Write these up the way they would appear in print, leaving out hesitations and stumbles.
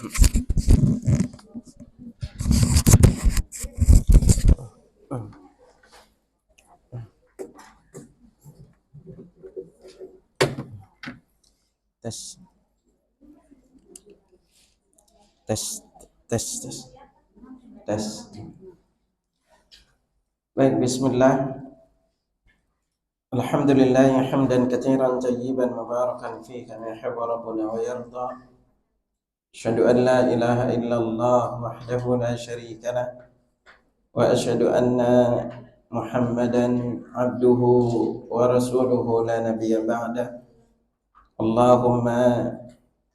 Tes, tes, tes, tes, tes. Baik, bismillah. Alhamdulillah hamdan katsiran tayyiban mubarakan fihi kama yuhibbu rabbuna wa yarda. Asyhadu an la ilaha illallah wahdahu la syarika lah wa asyhadu anna Muhammadan abduhu wa rasuluhu la nabiyya ba'dah. Allahumma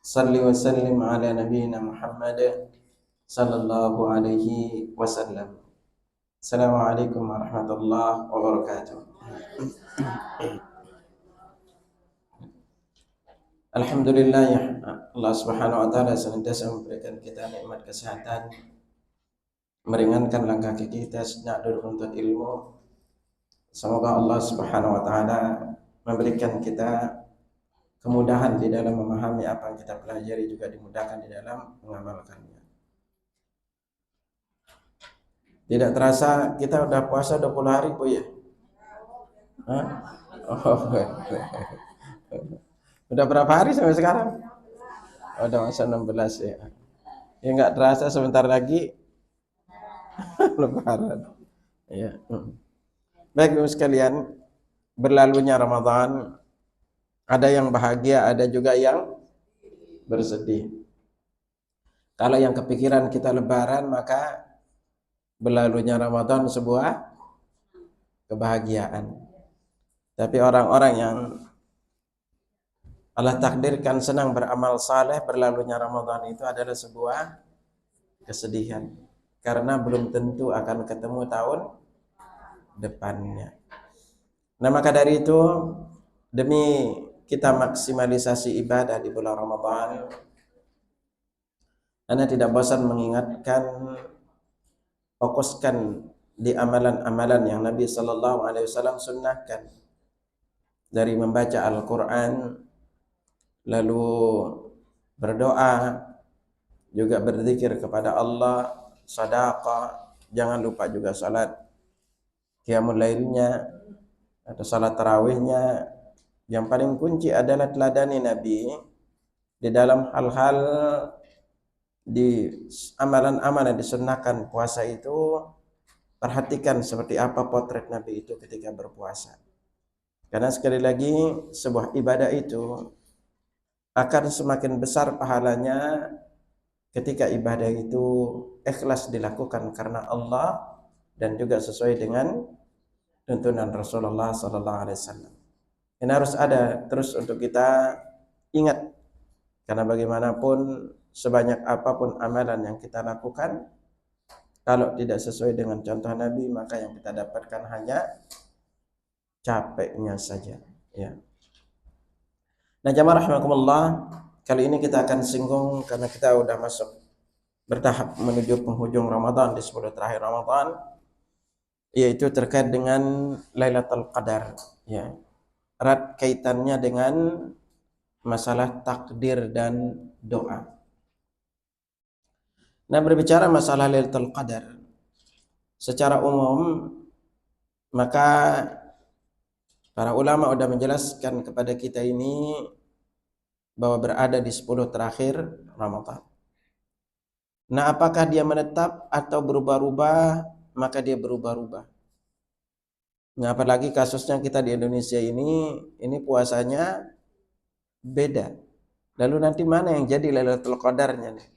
salli wa sallim ala nabiyyina Muhammad sallallahu alaihi wasallam. Assalamualaikum warahmatullahi wabarakatuh. Alhamdulillah, ya Allah Subhanahu wa taala senantiasa memberikan kita nikmat kesehatan, meringankan langkah kaki kita sejak duduk menuntut ilmu. Semoga Allah Subhanahu wa taala memberikan kita kemudahan di dalam memahami apa yang kita pelajari, juga dimudahkan di dalam mengamalkannya. Tidak terasa kita udah puasa 20 hari, Bu ya? Hah? Oh, udah berapa hari sampai sekarang? Oh, udah masa 16 ya. Ya nggak terasa sebentar lagi Lebaran. Ya. Baik Ibu sekalian, berlalunya Ramadan, ada yang bahagia, ada juga yang bersedih. Kalau yang kepikiran kita Lebaran, maka berlalunya Ramadan sebuah kebahagiaan. Tapi orang-orang yang Allah takdirkan senang beramal saleh, berlalunya Ramadan itu adalah sebuah kesedihan, karena belum tentu akan ketemu tahun depannya. Nah, maka dari itu, demi kita maksimalisasi ibadah di bulan Ramadan, Anda tidak bosan mengingatkan, fokuskan di amalan-amalan yang Nabi Sallallahu Alaihi Wasallam sunnahkan, dari membaca Al-Quran, lalu berdoa, juga berzikir kepada Allah, sedekah, jangan lupa juga salat qiyamul lailnya atau salat tarawihnya. Yang paling kunci adalah teladani Nabi di dalam hal-hal di amalan-amalan disunnahkan puasa itu. Perhatikan seperti apa potret Nabi itu ketika berpuasa. Karena sekali lagi, sebuah ibadah itu akan semakin besar pahalanya ketika ibadah itu ikhlas dilakukan karena Allah dan juga sesuai dengan tuntunan Rasulullah sallallahu alaihi wasallam. Ini harus ada terus untuk kita ingat, karena bagaimanapun sebanyak apapun amalan yang kita lakukan, kalau tidak sesuai dengan contoh Nabi, maka yang kita dapatkan hanya capeknya saja, ya. Nah, jamaah rahimakumullah, kali ini kita akan singgung, karena kita udah masuk bertahap menuju penghujung Ramadan, di 10 terakhir Ramadan, yaitu terkait dengan Lailatul Qadar, ya. Erat kaitannya dengan masalah takdir dan doa. Nah, berbicara masalah Lailatul Qadar secara umum, maka para ulama sudah menjelaskan kepada kita ini bahwa berada di 10 terakhir Ramadan. Nah, apakah dia menetap atau berubah-ubah? Maka dia berubah-ubah. Nah, apalagi kasusnya kita di Indonesia ini puasanya beda. Lalu nanti mana yang jadi Lailatul Qadarnya nih?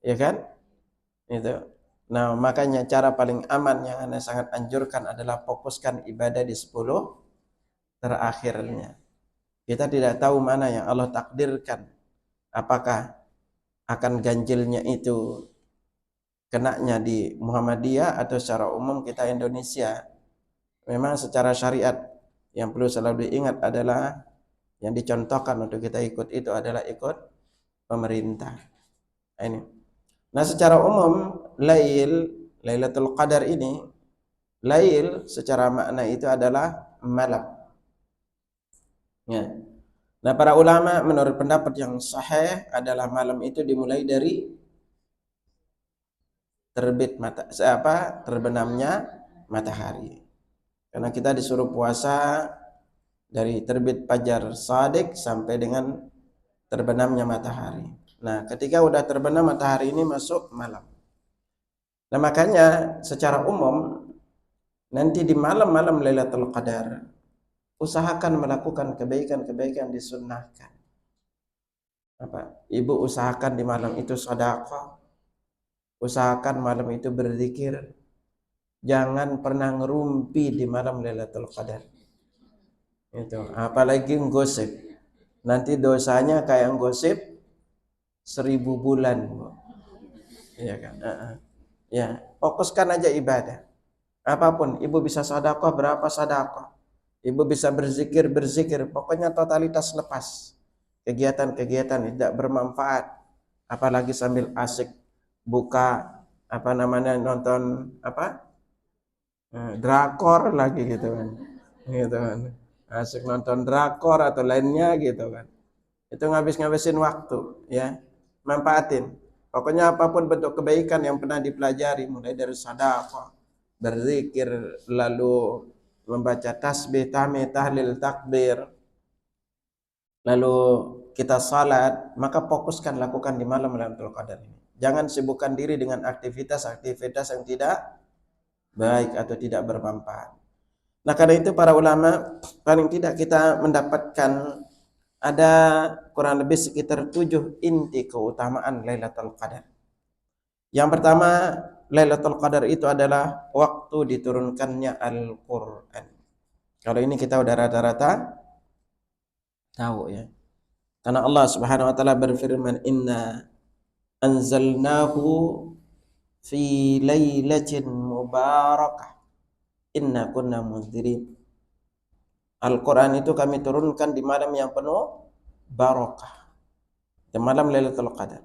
Ya kan? Itu. Nah, makanya cara paling aman yang Anda sangat anjurkan adalah fokuskan ibadah di 10 terakhirnya. Kita tidak tahu mana yang Allah takdirkan. Apakah akan ganjilnya itu kenanya di Muhammadiyah atau secara umum kita Indonesia. Memang secara syariat yang perlu selalu diingat adalah yang dicontohkan untuk kita ikut itu adalah ikut pemerintah. Ini. Nah, secara umum Lailatul Qadar ini, lail secara makna itu adalah malam. Ya. Nah, para ulama menurut pendapat yang sahih adalah malam itu dimulai dari terbenamnya matahari. Karena kita disuruh puasa dari terbit fajar shadiq sampai dengan terbenamnya matahari. Nah, ketika udah terbenam matahari ini masuk malam. Nah, makanya secara umum nanti di malam-malam Lailatul Qadar usahakan melakukan kebaikan-kebaikan disunnahkan. Ibu usahakan di malam itu sedekah, usahakan malam itu berzikir, jangan pernah ngerumpi di malam Lailatul Qadar. Itu, apalagi gosip. Nanti dosanya kayak gosip 1000 bulan. Iya kan? Ya, fokuskan aja ibadah. Apapun, ibu bisa sedekah berapa sedekah. Ibu bisa berzikir, pokoknya totalitas lepas. Kegiatan-kegiatan tidak bermanfaat, apalagi sambil asik buka nonton drakor lagi gitu kan, asik nonton drakor atau lainnya gitu kan, itu ngabisin waktu ya, manfaatin. Pokoknya apapun bentuk kebaikan yang pernah dipelajari, mulai dari sedekah, berzikir, lalu membaca tasbih, tahmid, tahlil, takbir, lalu kita salat, maka fokuskan lakukan di malam Lailatul Qadar ini. Jangan sibukkan diri dengan aktivitas-aktivitas yang tidak baik atau tidak bermanfaat. Nah, karena itu para ulama paling tidak kita mendapatkan ada kurang lebih sekitar 7 inti keutamaan Lailatul Qadar. Yang pertama, Lailatul Qadar itu adalah waktu diturunkannya Al-Qur'an. Kalau ini kita udah rata-rata tahu ya. Karena Allah Subhanahu wa taala berfirman, "Inna anzalnahu fi lailatin mubarakah. Inna kunna munzirin." Al-Quran itu kami turunkan di malam yang penuh barakah, di malam Lailatul Qadar.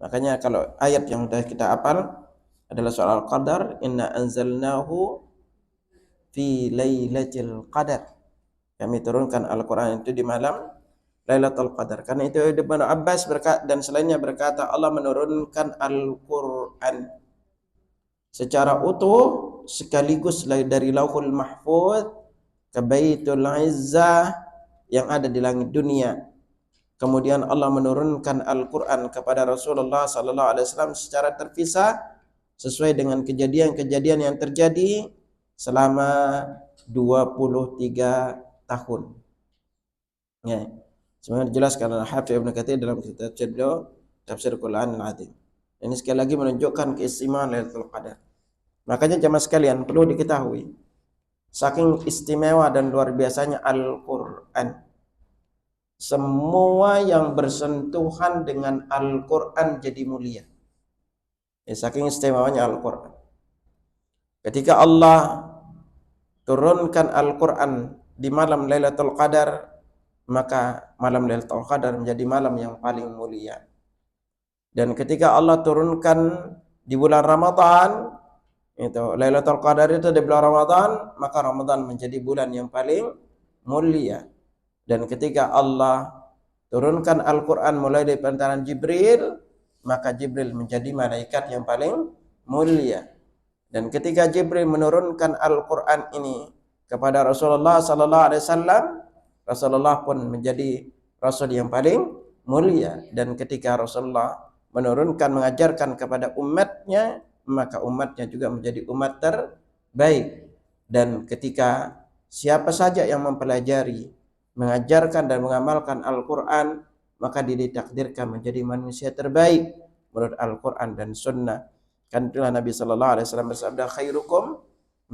Makanya kalau ayat yang sudah kita hafal adalah soal Qadar, inna anzalnahu fi lailatul qadar. Kami turunkan Al-Quran itu di malam Lailatul Qadar. Karena itu Ibnu Abbas berkata dan selainnya berkata, Allah menurunkan Al-Quran secara utuh sekaligus dari Lauhul Mahfuz ke Baitul Izzah yang ada di langit dunia. Kemudian Allah menurunkan Al-Quran kepada Rasulullah SAW secara terpisah sesuai dengan kejadian-kejadian yang terjadi selama 23 tahun. Ya, sebenarnya dijelaskan oleh Hafiz Ibnu Katsir dalam kitab Tafsir Quran Al-Azim. Ini sekali lagi menunjukkan keistimewaan Lailatul Qadar. Makanya jemaah sekalian perlu diketahui, saking istimewa dan luar biasanya Al-Quran, semua yang bersentuhan dengan Al-Quran jadi mulia. Ya, saking istimewanya Al-Quran. Ketika Allah turunkan Al-Quran di malam Lailatul Qadar, maka malam Lailatul Qadar menjadi malam yang paling mulia. Dan ketika Allah turunkan di bulan Ramadan, itu Lailatul Qadar itu di bulan Ramadan, maka Ramadan menjadi bulan yang paling mulia. Dan ketika Allah turunkan Al-Quran mulai dari pantaran Jibril, maka Jibril menjadi malaikat yang paling mulia. Dan ketika Jibril menurunkan Al-Quran ini kepada Rasulullah SAW, Rasulullah pun menjadi Rasul yang paling mulia. Dan ketika Rasulullah menurunkan, mengajarkan kepada umatnya, maka umatnya juga menjadi umat terbaik. Dan ketika siapa saja yang mempelajari, mengajarkan dan mengamalkan Al-Quran, maka dia ditakdirkan menjadi manusia terbaik menurut Al-Quran dan Sunnah. Kan itulah Nabi sallallahu alaihi wasallam bersabda, khairukum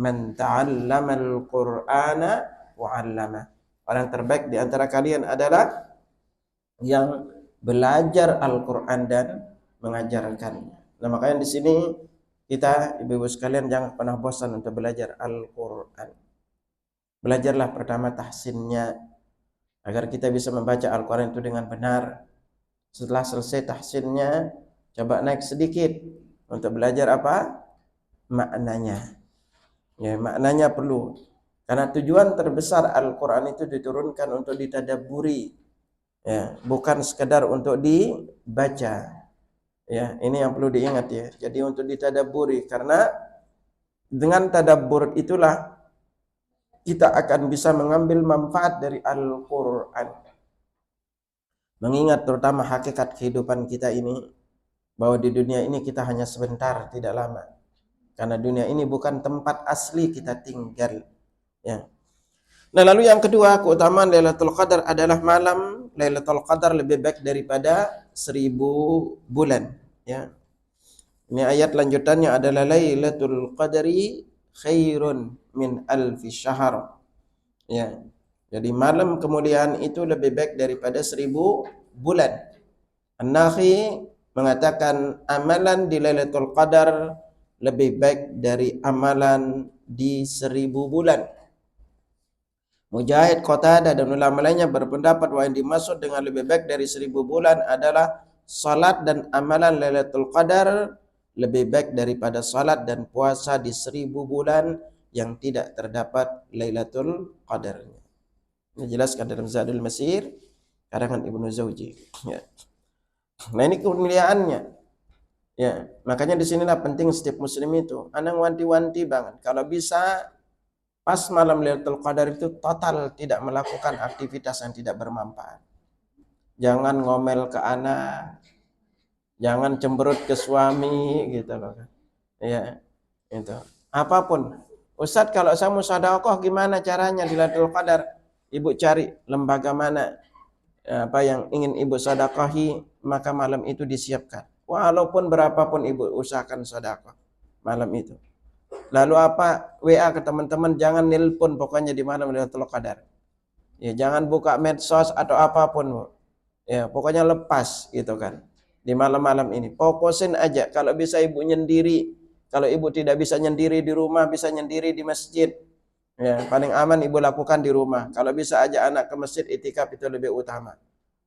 man ta'allama al-Qur'ana wa 'allama. Orang terbaik di antara kalian adalah yang belajar Al-Qur'an dan mengajarkannya. Nah, makanya di sini kita ibu-ibu sekalian jangan pernah bosan untuk belajar Al-Qur'an. Belajarlah pertama tahsinnya agar kita bisa membaca Al-Qur'an itu dengan benar. Setelah selesai tahsinnya, coba naik sedikit untuk belajar apa? Maknanya. Ya, maknanya perlu. Karena tujuan terbesar Al-Quran itu diturunkan untuk ditadabburi, Ya, bukan sekedar untuk dibaca. Ya, ini yang perlu diingat ya. Jadi untuk ditadabburi, karena dengan tadabbur itulah kita akan bisa mengambil manfaat dari Al-Qur'an. Mengingat terutama hakikat kehidupan kita ini, bahwa di dunia ini kita hanya sebentar, tidak lama. Karena dunia ini bukan tempat asli kita tinggal. Ya. Nah, lalu yang kedua, keutamaan Lailatul Qadar adalah malam Lailatul Qadar lebih baik daripada 1000 bulan. Ya. Ini ayat lanjutannya adalah Lailatul Qadri khairun min alfi syahr. Ya. Jadi malam kemuliaan itu lebih baik daripada 1000 bulan. An-Nakhi mengatakan amalan di Lailatul Qadar lebih baik dari amalan di 1000 bulan. Mujahid, Qatadah dan ulama lainnya berpendapat bahwa yang dimaksud dengan lebih baik dari 1000 bulan adalah salat dan amalan Lailatul Qadar lebih baik daripada salat dan puasa di 1000 bulan yang tidak terdapat Lailatul Qadarnya. Ini jelaskan dalam Zadul Masir karangan Ibnu Jauzi. Ya. Nah, ini kemuliaannya. Ya, makanya disinilah penting setiap muslim itu. Anang wanti-wanti banget. Kalau bisa pas malam Lailatul Qadar itu total tidak melakukan aktivitas yang tidak bermanfaat. Jangan ngomel ke anak, jangan cemberut ke suami gitu loh. Ya, itu. Apapun. Ustadz, kalau saya mau sedekah gimana caranya di Lailatul Qadar? Ibu cari lembaga mana apa yang ingin ibu sedekahi, maka malam itu disiapkan. Walaupun berapapun ibu usahakan sedekah malam itu. Lalu apa? WA ke teman-teman, jangan nelpon pokoknya di malam Lailatul Qadar. Ya, jangan buka medsos atau apapun, Bu. Ya, pokoknya lepas gitu kan. Di malam-malam ini fokusin aja. Kalau bisa ibu nyendiri, kalau ibu tidak bisa nyendiri di rumah, bisa nyendiri di masjid. Ya, paling aman ibu lakukan di rumah. Kalau bisa aja anak ke masjid, itikaf itu lebih utama.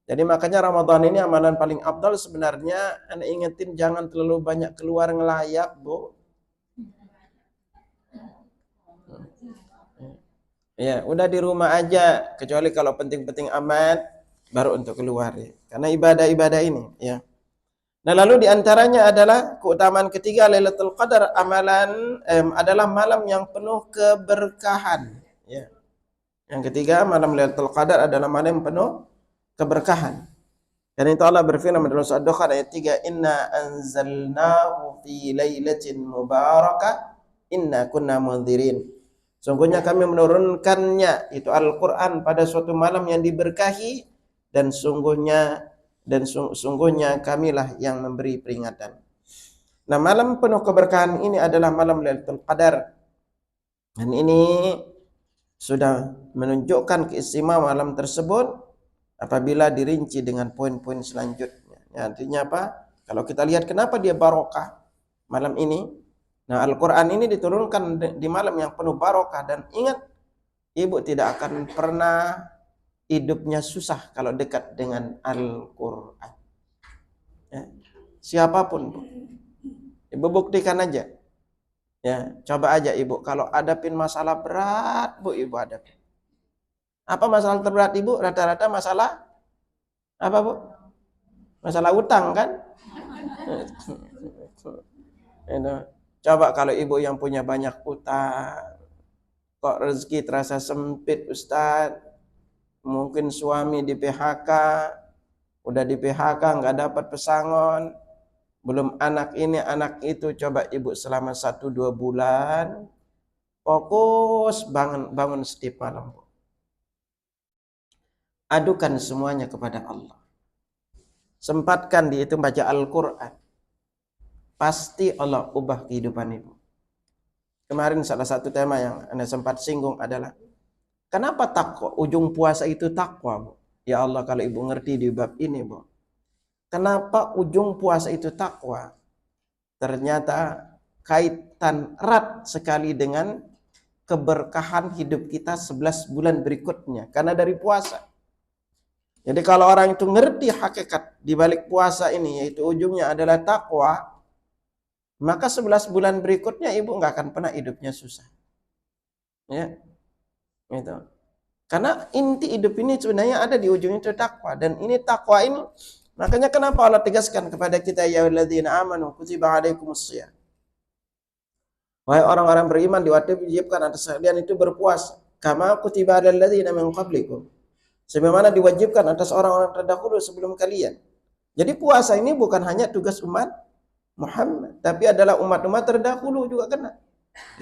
Jadi makanya Ramadan ini amalan paling afdal sebenarnya. Anak ingetin jangan terlalu banyak keluar ngelayap, Bu. Ya, udah di rumah aja, kecuali kalau penting-penting amat baru untuk keluar ya. Karena ibadah-ibadah ini ya. Nah, lalu diantaranya adalah keutamaan ketiga Lailatul Qadar adalah malam yang penuh keberkahan ya. Yang ketiga, malam Lailatul Qadar adalah malam yang penuh keberkahan. Dan itu Allah berfirman dalam surah Dukhan ayat 3, "Inna anzalnahu fi lailatin mubarakah, inna kunna mundzirin." Sungguhnya kami menurunkannya, itu Al-Quran, pada suatu malam yang diberkahi, dan sungguhnya kamilah yang memberi peringatan. Nah, malam penuh keberkahan ini adalah malam Lailatul Qadar. Dan ini sudah menunjukkan keistimewaan malam tersebut apabila dirinci dengan poin-poin selanjutnya. Ya, artinya apa? Kalau kita lihat kenapa dia barokah malam ini. Nah, Al-Quran ini diturunkan di malam yang penuh barokah. Dan ingat, ibu tidak akan pernah hidupnya susah kalau dekat dengan Al-Quran. Ya. Siapapun, Bu. Ibu buktikan aja. Ya, coba aja ibu. Kalau hadapin masalah berat, Bu, ibu hadapin. Apa masalah terberat ibu? Rata-rata masalah apa, Bu? Masalah utang kan? Coba kalau ibu yang punya banyak utang, kok rezeki terasa sempit, Ustadz. Mungkin suami di PHK, udah di PHK nggak dapat pesangon, belum anak ini anak itu. Coba ibu selama 1-2 bulan fokus bangun setiap malam, Bu. Adukan semuanya kepada Allah. Sempatkan di itu baca Al-Quran. Pasti Allah ubah kehidupan ibu. Kemarin salah satu tema yang Anda sempat singgung adalah kenapa takwa? Ujung puasa itu takwa, Bu. Ya Allah, kalau ibu ngerti di bab ini, Bu. Kenapa ujung puasa itu takwa? Ternyata kaitan erat sekali dengan keberkahan hidup kita 11 bulan berikutnya. Karena dari puasa. Jadi kalau orang itu ngerti hakikat di balik puasa ini, yaitu ujungnya adalah takwa, maka 11 bulan berikutnya ibu nggak akan pernah hidupnya susah. Ya, itu. Karena inti hidup ini sebenarnya ada di ujungnya itu takwa. Dan ini takwa ini, makanya kenapa Allah tegaskan kepada kita, ya alladzina amanu kutiba alaikumusiyam. Wahai orang-orang beriman, diwajibkan atas kalian itu berpuasa. Kama kutiba alal ladzina min qablikum. Sebagaimana diwajibkan atas orang-orang terdahulu sebelum kalian. Jadi puasa ini bukan hanya tugas umat Muhammad, tapi adalah umat-umat terdahulu juga kena.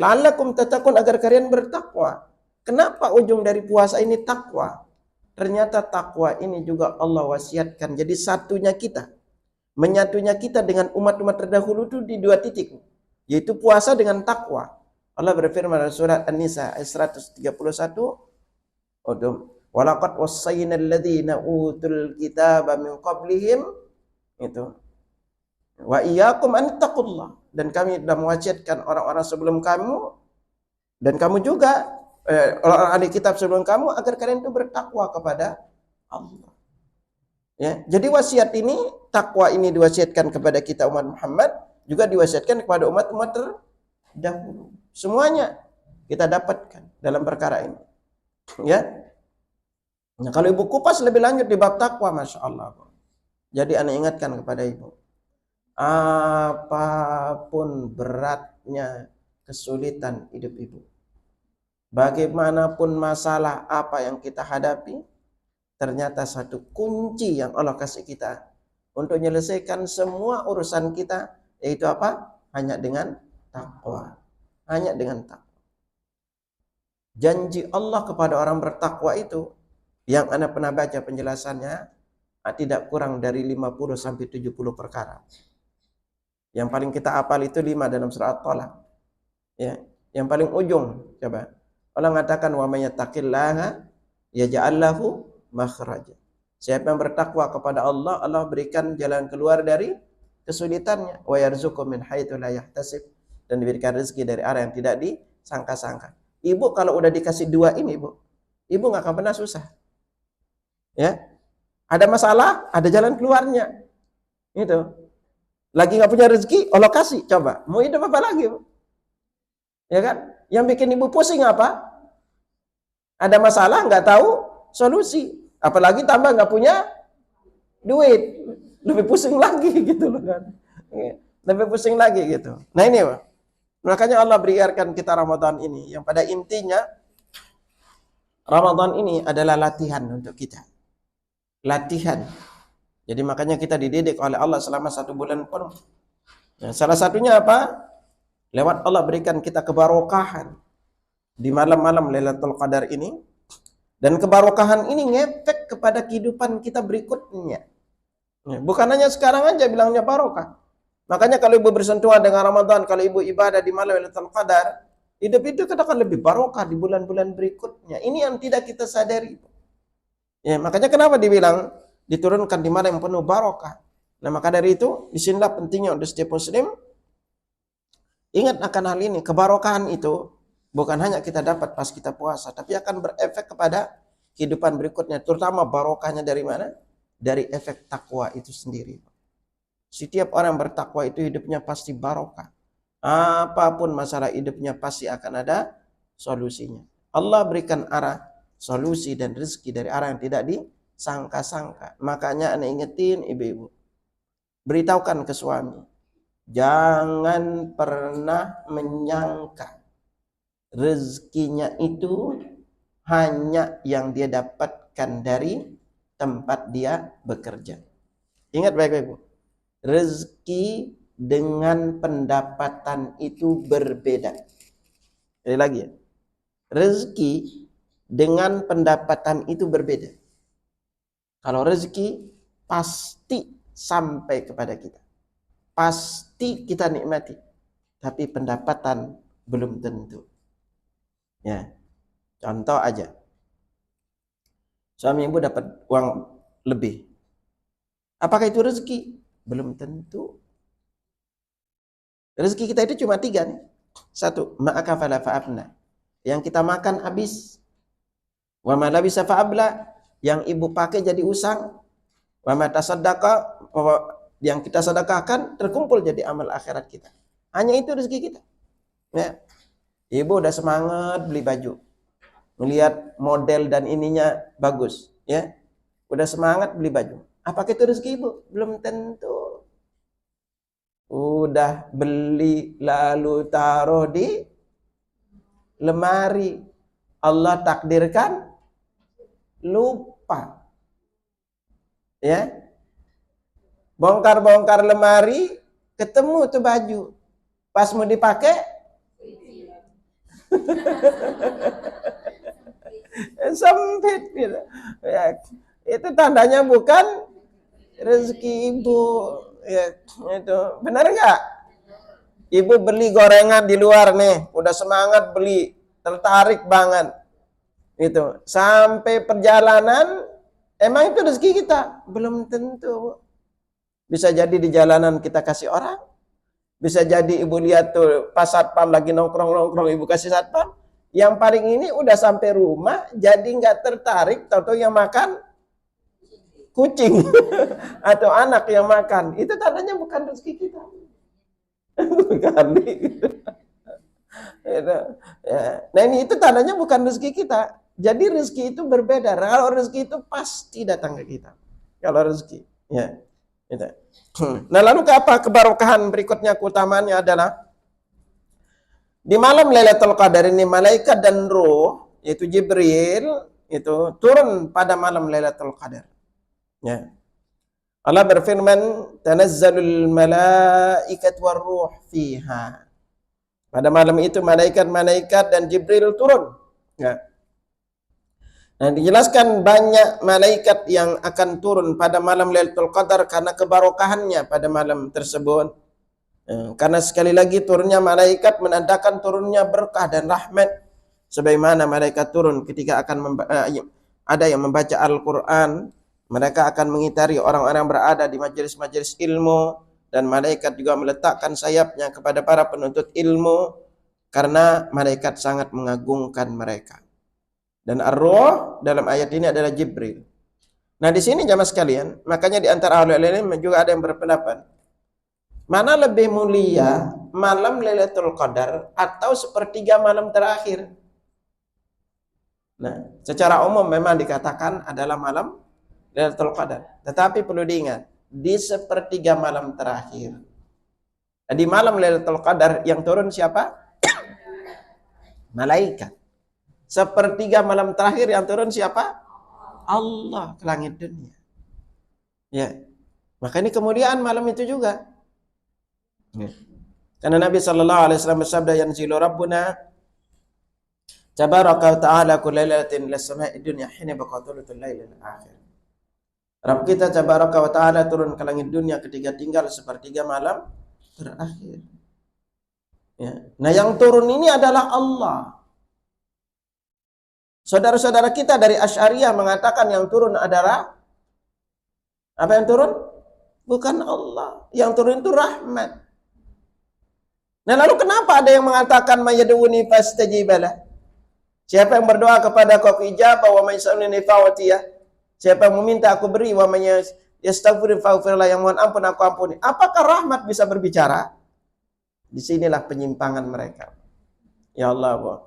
La'allakum tattaqun, agar kalian bertakwa. Kenapa ujung dari puasa ini takwa? Ternyata takwa ini juga Allah wasiatkan. Jadi satunya kita, menyatunya kita dengan umat-umat terdahulu itu di dua titik, yaitu puasa dengan takwa. Allah berfirman dalam surat An-Nisa ayat 131, walaqad wassayna alladhina utul kitaba min qablihim, itu, wa iyyakum an taqullah, dan kami sudah mewasiatkan orang-orang sebelum kamu dan kamu juga orang ahli kitab sebelum kamu agar kalian itu bertakwa kepada Allah. Ya, jadi wasiat ini, takwa ini diwasiatkan kepada kita umat Muhammad, juga diwasiatkan kepada umat-umat terdahulu. Semuanya kita dapatkan dalam perkara ini. Ya. Nah, kalau ibu kupas lebih lanjut di bab takwa, masya Allah. Jadi anak ingatkan kepada ibu, apapun beratnya kesulitan hidup ibu, bagaimanapun masalah apa yang kita hadapi, ternyata satu kunci yang Allah kasih kita untuk menyelesaikan semua urusan kita, yaitu apa? Hanya dengan takwa. Hanya dengan takwa. Janji Allah kepada orang bertakwa itu, yang Anda pernah baca penjelasannya, tidak kurang dari 50 sampai 70 perkara. Yang paling kita hafal itu 5 dalam surat At-Talaq. Ya, yang paling ujung coba. Allah mengatakan, wa may yattaqillaha yaj'al lahu makhraja. Siapa yang bertakwa kepada Allah, Allah berikan jalan keluar dari kesulitannya. Wa yarzuqhu min haitsu la yahtasib, dan diberikan rezeki dari arah yang tidak disangka-sangka. Ibu kalau udah dikasih dua ini, ibu nggak akan pernah susah. Ya, ada masalah, ada jalan keluarnya. Itu. Lagi nggak punya rezeki, Allah kasih. Coba, mau hidup apa lagi, Bu? Ya kan? Yang bikin ibu pusing apa? Ada masalah, nggak tahu solusi. Apalagi tambah nggak punya duit, lebih pusing lagi gitu loh kan. Lebih pusing lagi gitu. Nah ini, Pak. Makanya Allah berikan kita Ramadan ini, yang pada intinya Ramadan ini adalah latihan untuk kita. Latihan. Jadi makanya kita dididik oleh Allah selama 1 bulan penuh. Nah, salah satunya apa? Lewat Allah berikan kita kebarokahan di malam-malam Lailatul Qadar ini. Dan kebarokahan ini ngefek kepada kehidupan kita berikutnya. Bukan hanya sekarang aja bilangnya barokah. Makanya kalau ibu bersentuhan dengan Ramadan, kalau ibu ibadah di malam Lailatul Qadar, hidup itu akan lebih barokah di bulan-bulan berikutnya. Ini yang tidak kita sadari. Ya, makanya kenapa dibilang diturunkan di malam yang penuh barokah. Nah, maka dari itu, disinilah pentingnya untuk setiap muslim ingat akan hal ini. Kebarokahan itu bukan hanya kita dapat pas kita puasa, tapi akan berefek kepada kehidupan berikutnya. Terutama barokahnya dari mana? Dari efek takwa itu sendiri. Setiap orang bertakwa itu hidupnya pasti barokah. Apapun masalah hidupnya pasti akan ada solusinya. Allah berikan arah, solusi dan rezeki dari arah yang tidak disangka-sangka. Makanya Anda ingetin ibu-ibu, beritahukan ke suami, jangan pernah menyangka rezekinya itu hanya yang dia dapatkan dari tempat dia bekerja. Ingat baik-baik, Bu. Rezeki dengan pendapatan itu berbeda. Sekali lagi ya. Rezeki dengan pendapatan itu berbeda. Kalau rezeki pasti sampai kepada kita. Pasti kita nikmati. Tapi pendapatan belum tentu. Ya. Contoh aja. Suami ibu dapat uang lebih. Apakah itu rezeki? Belum tentu. Rezeki kita itu cuma 3 nih. 1, ma'akafala fa'abna. Yang kita makan habis. Wa ma labisa fa'abla. Yang ibu pakai jadi usang. Wa ma tasaddaqa. Yang kita sedekahkan terkumpul jadi amal akhirat kita. Hanya itu rezeki kita. Ya. Ibu udah semangat beli baju. melihat model dan ininya bagus, ya. Udah semangat beli baju. Apakah itu rezeki ibu? Belum tentu. Udah beli lalu taruh di lemari. Allah takdirkan lupa. Ya. Bongkar-bongkar lemari, ketemu tuh baju. Pas mau dipakai, sempit gitu. Ya, itu tandanya bukan rezeki ibu. Ya, itu benar nggak? Ibu beli gorengan di luar nih, udah semangat beli, tertarik banget. Itu sampai perjalanan, emang itu rezeki kita? Belum tentu. Bisa jadi di jalanan kita kasih orang, bisa jadi ibu lihat tuh pas satpam lagi nongkrong-nongkrong, ibu kasih satpam. Yang paling ini udah sampai rumah, jadi nggak tertarik, tahu-tahu yang makan kucing atau anak yang makan. Itu tandanya bukan rezeki kita. Bukan. Nah ini itu tandanya bukan rezeki kita. Jadi rezeki itu berbeda. Kalau rezeki itu pasti datang ke kita. Kalau rezeki, ya. Gitu. Nah lalu ke apa kebarokahan berikutnya, keutamaannya adalah di malam Lailatul Qadar ini malaikat dan ruh, yaitu Jibril, itu turun pada malam Lailatul Qadar. Ya. Allah berfirman, "Tanazzalul malaikatu war-ruh fiha." Pada malam itu malaikat-malaikat dan Jibril turun. Ya. Nah, dijelaskan banyak malaikat yang akan turun pada malam Lailatul Qadar karena kebarokahannya pada malam tersebut. Karena sekali lagi turunnya malaikat menandakan turunnya berkah dan rahmat. Sebagaimana malaikat turun ketika akan ada yang membaca Al-Quran, mereka akan mengitari orang-orang yang berada di majelis-majelis ilmu, dan malaikat juga meletakkan sayapnya kepada para penuntut ilmu karena malaikat sangat mengagungkan mereka. Dan ar-ruh dalam ayat ini adalah Jibril. Nah di sini jamaah sekalian, makanya di antara ahli ilmu juga ada yang berpendapat, mana lebih mulia malam Lailatul Qadar atau sepertiga malam terakhir? Nah, secara umum memang dikatakan adalah malam Lailatul Qadar. Tetapi perlu diingat, di sepertiga malam terakhir. Di malam Lailatul Qadar yang turun siapa? Malaikat. Sepertiga malam terakhir yang turun siapa? Allah ke langit dunia. Ya. Maka ini kemuliaan malam itu juga. Ya. Karena Nabi sallallahu alaihi wasallam bersabda, "Yanzilu Rabbuna tabaraka wa ta'ala kulla lailatin ila sama'i dunya hina baqa thuluthul lailil akhir." Rabb kita tabaraka wa ta'ala turun ke langit dunia ketika tinggal sepertiga malam terakhir. Ya. Nah, yang turun ini adalah Allah. Saudara-saudara kita dari Asy'ariyah mengatakan yang turun adalah apa yang turun? Bukan Allah. Yang turun itu rahmat. Nah, lalu kenapa ada yang mengatakan mayaduni fastajibalah? Siapa yang berdoa kepada aku ijabah, wa may yas'aluni fa'atiyah. Siapa yang meminta aku beri, wa may yastaghfir faghfirlah, yang mohon ampun aku ampuni. Apakah rahmat bisa berbicara? Disinilah penyimpangan mereka. Ya Allah,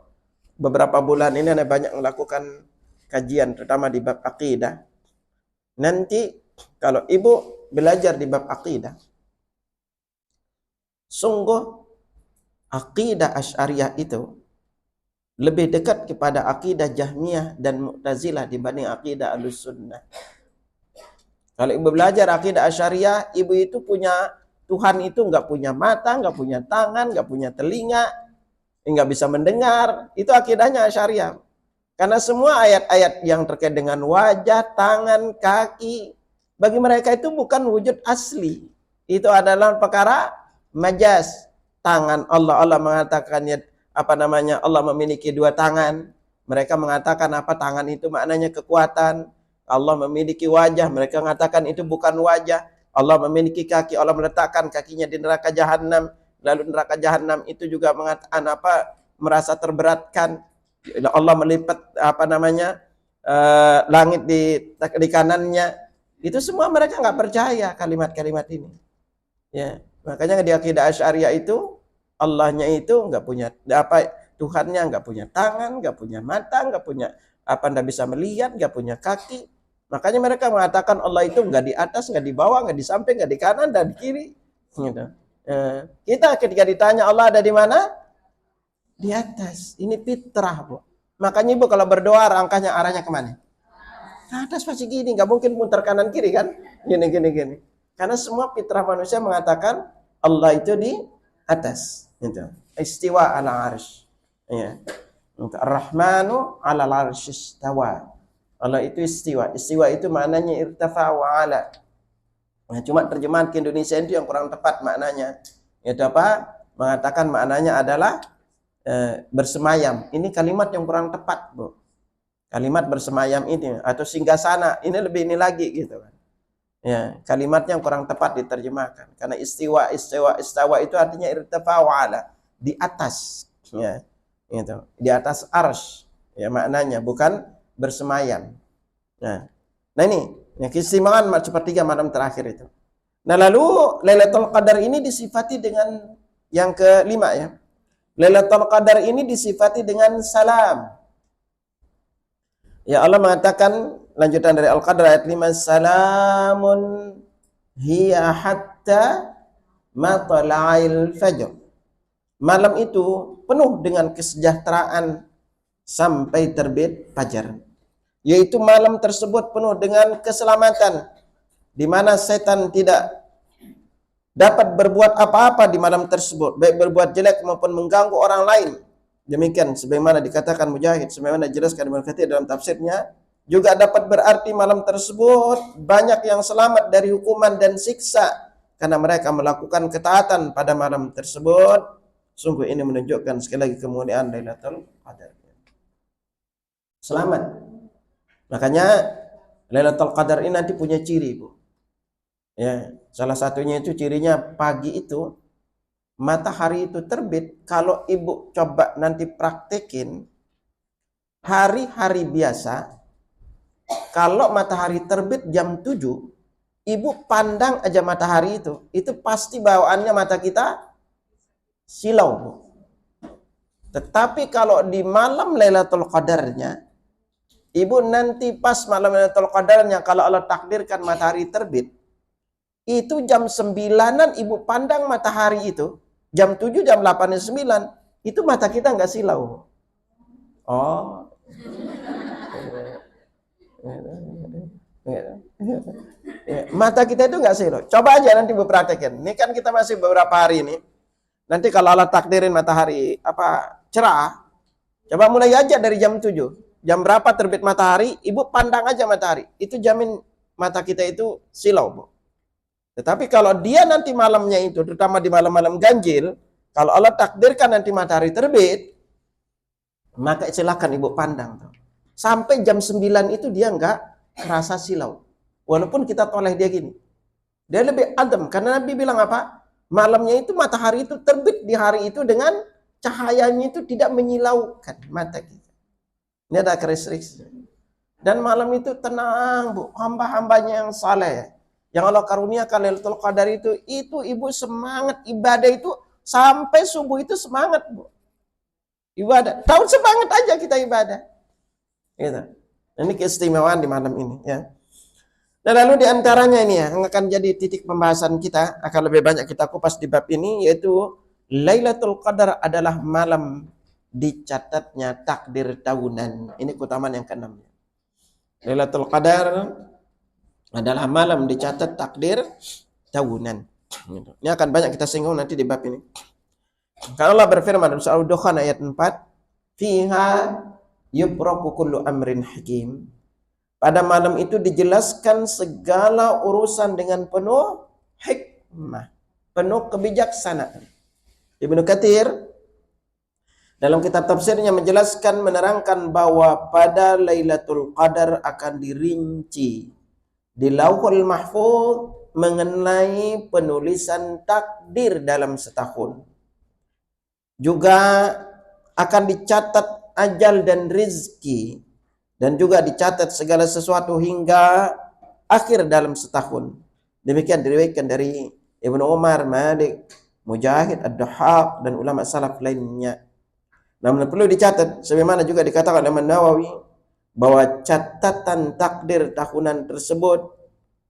beberapa bulan ini Anda banyak melakukan kajian, terutama di bab akidah. Nanti kalau ibu belajar di bab akidah, sungguh akidah Asy'ariyah itu lebih dekat kepada akidah Jahmiyah dan Mu'tazilah dibanding akidah Ahlussunnah. Kalau ibu belajar akidah Asy'ariyah, ibu itu punya Tuhan itu nggak punya mata, nggak punya tangan, nggak punya telinga, nggak bisa mendengar. Itu akidahnya Asy'ariyah. Karena semua ayat-ayat yang terkait dengan wajah, tangan, kaki, bagi mereka itu bukan wujud asli. Itu adalah perkara majaz. Tangan Allah mengatakan Allah memiliki dua tangan. Mereka mengatakan tangan itu maknanya kekuatan. Allah memiliki wajah, mereka mengatakan itu bukan wajah. Allah memiliki kaki, Allah meletakkan kakinya di neraka jahanam. Lalu neraka jahanam itu juga mengatakan merasa terberatkan. Allah melipat langit di kanannya. Itu semua mereka nggak percaya kalimat-kalimat ini. Ya, makanya di akidah Asy'ariyah itu Allahnya itu nggak punya Tuhannya nggak punya tangan, nggak punya mata, nggak punya nggak bisa melihat, nggak punya kaki. Makanya mereka mengatakan Allah itu nggak di atas, nggak di bawah, nggak di samping, nggak di kanan dan di kiri. Gitu. Kita ketika ditanya Allah ada di mana? Di atas. Ini fitrah, Bu. Makanya Ibu kalau berdoa angkanya arahnya kemana? Ke atas pasti gini, nggak mungkin muter kanan kiri kan? Gini. Karena semua fitrah manusia mengatakan Allah itu di atas. Gitu. Istiwa ala arsh. Ya. Ar-Rahmanu ala arsh istawa. Allah itu istiwa. Istiwa itu maknanya irtafa wa ala. Nah, cuma terjemahan ke Indonesia itu yang kurang tepat maknanya. Itu apa? Mengatakan maknanya adalah bersemayam. Ini kalimat yang kurang tepat, Bu. Kalimat bersemayam ini atau singgasana ini lebih ini lagi gitu kan. Ya, kalimatnya yang kurang tepat diterjemahkan. Karena istawa itu artinya irtafa wa ala, di atas, ya. Itu, di atas arsy. Ya maknanya bukan bersemayam. Nah ini keistimewaan sepertiga malam terakhir itu. Nah lalu Lailatul Qadar ini disifati dengan yang kelima ya. Lailatul Qadar ini disifati dengan salam. Ya Allah mengatakan lanjutan dari Al-Qadar ayat 5, salamun hiya hatta matla'il fajr. Malam itu penuh dengan kesejahteraan sampai terbit fajar. Yaitu malam tersebut penuh dengan keselamatan, di mana setan tidak dapat berbuat apa-apa di malam tersebut, baik berbuat jelek maupun mengganggu orang lain. Demikian sebagaimana dikatakan Mujahid, sebagaimana dijelaskan Ibnu Katsir dalam tafsirnya, juga dapat berarti malam tersebut banyak yang selamat dari hukuman dan siksa karena mereka melakukan ketaatan pada malam tersebut. Sungguh ini menunjukkan sekali lagi kemuliaan Lailatul Qadar. Selamat. Makanya Lailatul Qadar ini nanti punya ciri, Bu. Ya, salah satunya itu cirinya pagi itu matahari itu terbit. Kalau Ibu coba nanti praktekin hari-hari biasa, kalau matahari terbit jam 7, Ibu pandang aja matahari itu pasti bawaannya mata kita silau, Bu. Tetapi kalau di malam Lailatul Qadarnya, Ibu nanti pas malam Lailatul Qadarnya, kalau Allah takdirkan matahari terbit, itu jam 9-an Ibu pandang matahari itu, jam 7, jam 8, jam 9, itu mata kita nggak silau. Oh. Mata kita itu nggak silau. Coba aja nanti Ibu praktekin. Ini kan kita masih beberapa hari ini. Nanti kalau Allah takdirin matahari cerah, coba mulai aja dari jam 7. Jam berapa terbit matahari, Ibu pandang aja matahari. Itu jamin mata kita itu silau, Bu. Tetapi kalau dia nanti malamnya itu, terutama di malam-malam ganjil, kalau Allah takdirkan nanti matahari terbit, maka silakan Ibu pandang. Sampai jam 9 itu dia nggak kerasa silau. Walaupun kita toleh dia gini. Dia lebih adem. Karena Nabi bilang apa? Malamnya itu matahari itu terbit di hari itu dengan cahayanya itu tidak menyilaukan mata kita. Ini ada restriksi. Dan malam itu tenang, Bu. Hamba-hambanya yang saleh, yang Allah karuniakan Lailatul Qadar itu Ibu semangat ibadah itu sampai subuh itu semangat, Bu. Ibadah. Tahun semangat aja kita ibadah. Gitu. Ini keistimewaan di malam ini, ya. Dan lalu diantaranya ini yang akan jadi titik pembahasan kita, akan lebih banyak kita kupas di bab ini, yaitu Lailatul Qadar adalah malam dicatatnya takdir tahunan. Ini keutamaan yang keenam. Lailatul Qadar adalah malam dicatat takdir tahunan. Ini akan banyak kita singgung nanti di bab ini. Karena Allah berfirman dalam surah Al-Dukhan ayat 4, "Fiha yufraqu kullu amrin hakim." Pada malam itu dijelaskan segala urusan dengan penuh hikmah, penuh kebijaksanaan. Ibnu Katsir dalam kitab tafsirnya menjelaskan, menerangkan bahwa pada Lailatul Qadar akan dirinci di Lauhul Mahfuz mengenai penulisan takdir dalam setahun. Juga akan dicatat ajal dan rizki, dan juga dicatat segala sesuatu hingga akhir dalam setahun. Demikian diriwayatkan dari Ibnu Umar, Malik, Mujahid, Ad-Dhahhak, dan ulama salaf lainnya. Namun perlu dicatat, sebagaimana juga dikatakan oleh Imam Nawawi, bahwa catatan takdir tahunan tersebut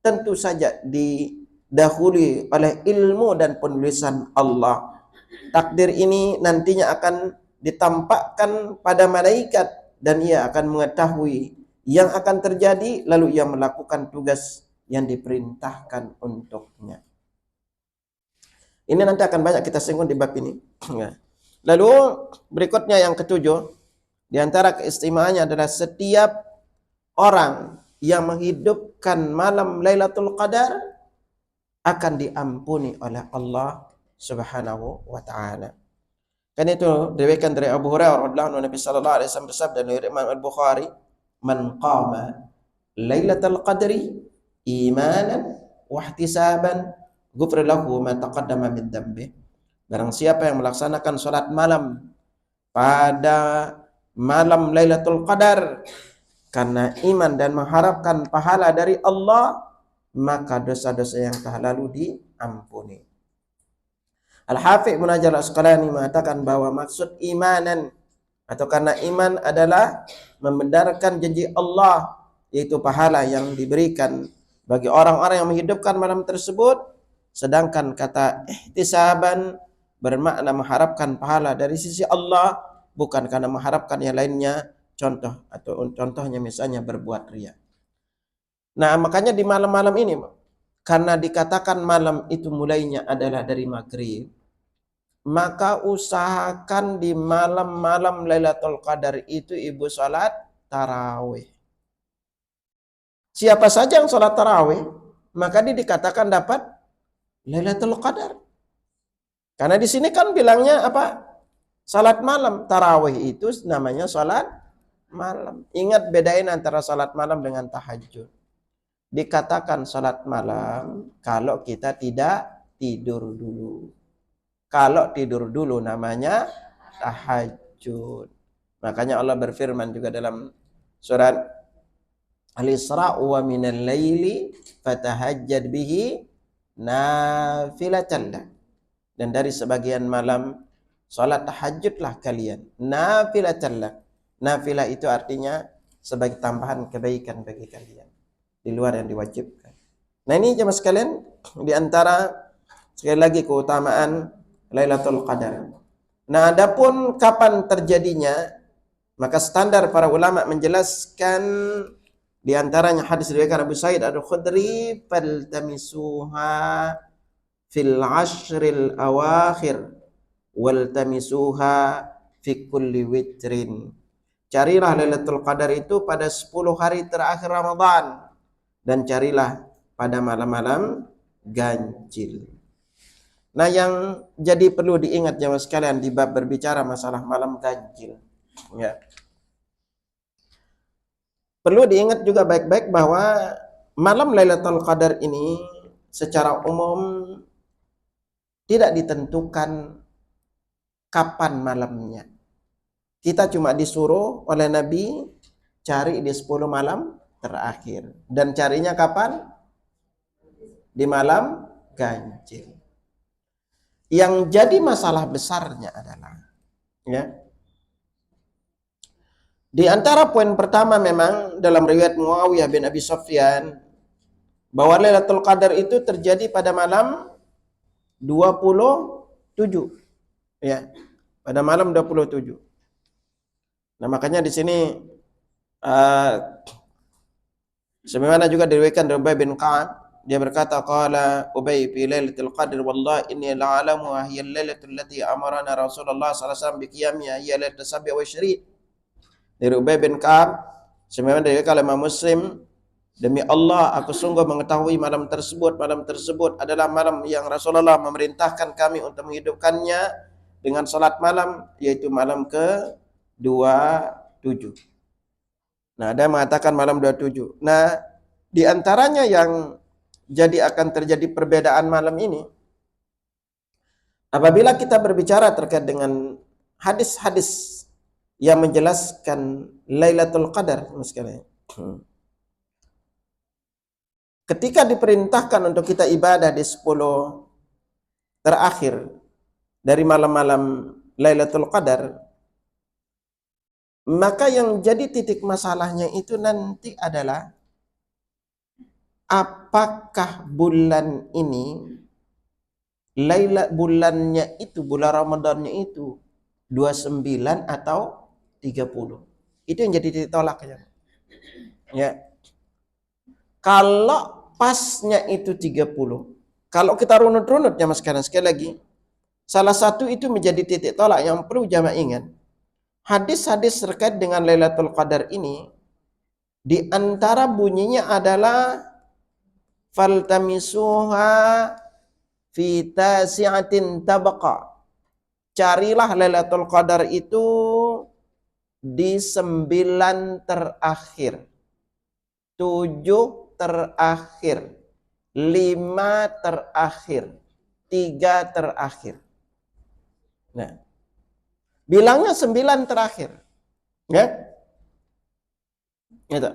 tentu saja didahului oleh ilmu dan penulisan Allah. Takdir ini nantinya akan ditampakkan pada malaikat dan ia akan mengetahui yang akan terjadi, lalu ia melakukan tugas yang diperintahkan untuknya. Ini nanti akan banyak kita singgung di bab ini. Lalu berikutnya yang ketujuh, di antara keistimewaannya adalah setiap orang yang menghidupkan malam Lailatul Qadar akan diampuni oleh Allah Subhanahu wa taala. Kan itu diriwayatkan dari Abu Hurairah radhiyallahu anhu, Nabi sallallahu alaihi wasallam bersabda dari Imam Al-Bukhari, "Man qama Lailatul Qadri imanan wa ihtisaban, ghufira lahu ma taqaddama min dhanbi." Barang siapa yang melaksanakan salat malam pada malam Lailatul Qadar karena iman dan mengharapkan pahala dari Allah, maka dosa-dosa yang telah lalu diampuni. Al-Hafidz Ibnu Hajar Al-Asqalani mengatakan bahwa maksud imanan atau karena iman adalah membenarkan janji Allah, yaitu pahala yang diberikan bagi orang-orang yang menghidupkan malam tersebut. Sedangkan kata ihtisaban bermakna mengharapkan pahala dari sisi Allah, bukan karena mengharapkan yang lainnya. Contohnya misalnya berbuat riya. Nah, makanya di malam-malam ini, karena dikatakan malam itu mulainya adalah dari maghrib, maka usahakan di malam-malam Lailatul Qadar itu ibu salat tarawih. Siapa saja yang salat tarawih, maka dia dikatakan dapat Lailatul Qadar. Karena di sini kan bilangnya apa? Salat malam. Tarawih itu namanya salat malam. Ingat bedain antara salat malam dengan tahajud. Dikatakan salat malam kalau kita tidak tidur dulu. Kalau tidur dulu namanya tahajud. Makanya Allah berfirman juga dalam surat Al-Isra, "Wa minal laili fatahajjad bihi nafilatan lak." Dan dari sebagian malam salat tahajudlah kalian nafilatan lak. Nafilah itu artinya sebagai tambahan kebaikan bagi kalian di luar yang diwajibkan. Nah, ini jemaah sekalian, di antara sekali lagi keutamaan Lailatul Qadar. Nah, adapun kapan terjadinya, maka standar para ulama menjelaskan di antaranya hadis riwayat Abu Sa'id Al-Khudri, "Faltamisuha fil ashril awakhir waltamisuha fi kulli witrin." Carilah Lailatul Qadar itu pada 10 hari terakhir Ramadan dan carilah pada malam-malam ganjil. Nah, yang jadi perlu diingat jemaah sekalian di bab berbicara masalah malam ganjil, ya. Perlu diingat juga baik-baik bahwa malam Lailatul Qadar ini secara umum tidak ditentukan kapan malamnya. Kita cuma disuruh oleh Nabi cari di 10 malam terakhir. Dan carinya kapan? Di malam ganjil. Yang jadi masalah besarnya adalah, ya, di antara poin pertama memang dalam riwayat Muawiyah bin Abi Sufyan bahwa Lailatul Qadar itu terjadi pada malam 27, ya, pada malam 27. Nah, makanya di sini sebagaimana juga diriwayatkan dari Ubay bin Ka'ab, dia berkata, qala Ubay fi Lailatul Qadr, wallahi inni la'alamu hiya al-lailatul lati amarana Rasulullah sallallahu alaihi wasallam bi qiyamiha hiya lailatul 27. Dari Ubay bin Ka'ab, sebagaimana diriwayatkan oleh Imam Muslim, demi Allah aku sungguh mengetahui malam tersebut adalah malam yang Rasulullah memerintahkan kami untuk menghidupkannya dengan salat malam, yaitu malam ke-27. Nah, ada yang mengatakan malam 27. Nah, di antaranya yang jadi akan terjadi perbedaan malam ini, apabila kita berbicara terkait dengan hadis-hadis yang menjelaskan Lailatul Qadar, sekalian. Ketika diperintahkan untuk kita ibadah di 10 terakhir dari malam-malam Lailatul Qadar, Maka yang jadi titik masalahnya itu nanti adalah apakah bulan ini, bulannya itu, bulan Ramadannya itu 29 atau 30. Itu yang jadi titik tolaknya. Ya. Kalau pasnya itu 30, kalau kita runut-runut ya mas sekalian, sekali lagi, salah satu itu menjadi titik tolak yang perlu jamaah ingat. Hadis-hadis terkait dengan Lailatul Qadar ini, di antara bunyinya adalah faltamisuha fi tasi'atin tabqa. Carilah Lailatul Qadar itu di 9 terakhir, 7 terakhir, 5 terakhir, 3 terakhir. Nah, bilangnya 9 terakhir. Ya? Gitu.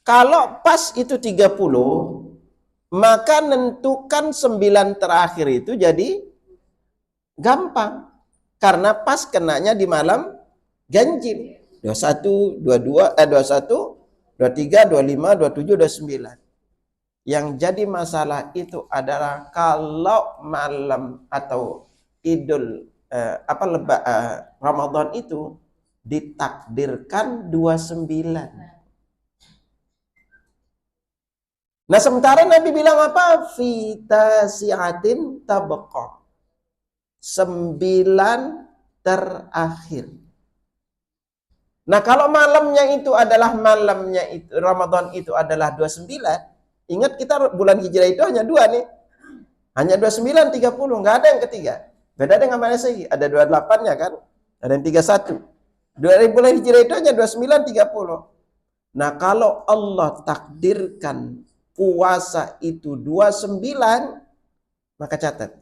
Kalau pas itu 30, maka nentukan 9 terakhir itu jadi gampang. Karena pas kenanya di malam ganjil. 21, 22, 21, 23, 25, 27, 29. Yang jadi masalah itu adalah kalau malam atau Ramadan itu ditakdirkan 29. Nah, sementara Nabi bilang apa? Fitasiatin tabqa. 9 terakhir. Nah, kalau malamnya itu Ramadan itu adalah 29. Ingat kita bulan Hijrah itu hanya 2 nih. Hanya 29, 30, enggak ada yang ketiga. Beda dengan Masehi, ada 28-nya kan? Ada yang 31. Bulan Hijrah itu hanya 29, 30. Nah, kalau Allah takdirkan puasa itu 29, maka catat,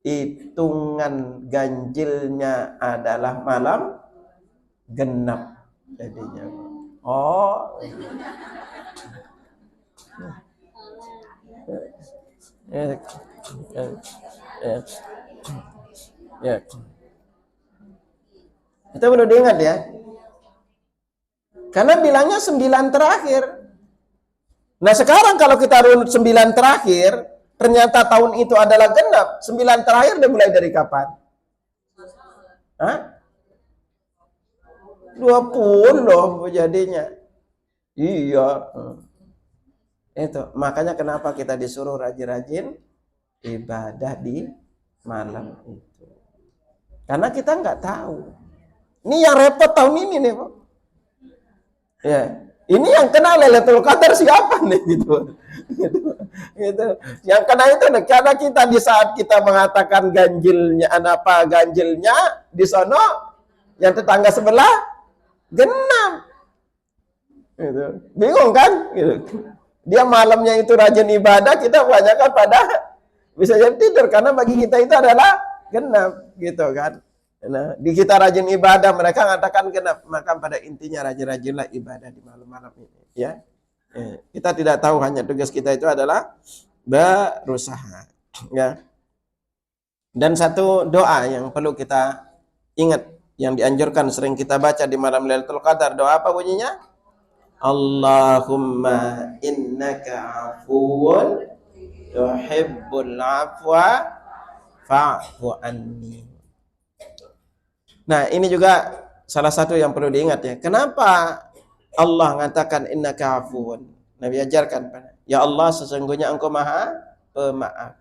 hitungan ganjilnya adalah malam genap jadinya. Oh. Ya. Itu perlu diingat ya. Karena bilangnya 9 terakhir. Nah, sekarang kalau kita runut 9 terakhir, ternyata tahun itu adalah genap. 9 terakhir udah mulai dari kapan? Hah? 20 jadinya. Iya. Itu. Makanya kenapa kita disuruh rajin-rajin ibadah di malam itu. Karena kita nggak tahu. Ini yang repot tahun ini nih, Pak. Ya. Ini yang kena Lailatul Qadar siapa nih gitu. Gitu. Yang kena itu karena kita di saat kita mengatakan ganjilnya di sono yang tetangga sebelah genap. Gitu. Bingung kan? Gitu. Dia malamnya itu rajin ibadah, kita kebanyakan pada bisa jadi tidur karena bagi kita itu adalah genap gitu kan. Nah, di kita rajin ibadah, mereka mengatakan genap. Maka pada intinya rajin-rajinlah ibadah di malam-malam ini, ya. Kita tidak tahu, hanya tugas kita itu adalah berusaha, ya. Dan satu doa yang perlu kita ingat, yang dianjurkan sering kita baca di malam Lailatul Qadar, doa apa bunyinya? Allahumma innaka afuwun tuhibbul afwa fa'fu anni. Nah, ini juga salah satu yang perlu diingat ya. Kenapa Allah mengatakan innaka afuwun? Nabi ajarkan, ya Allah sesungguhnya Engkau Maha Pemaaf.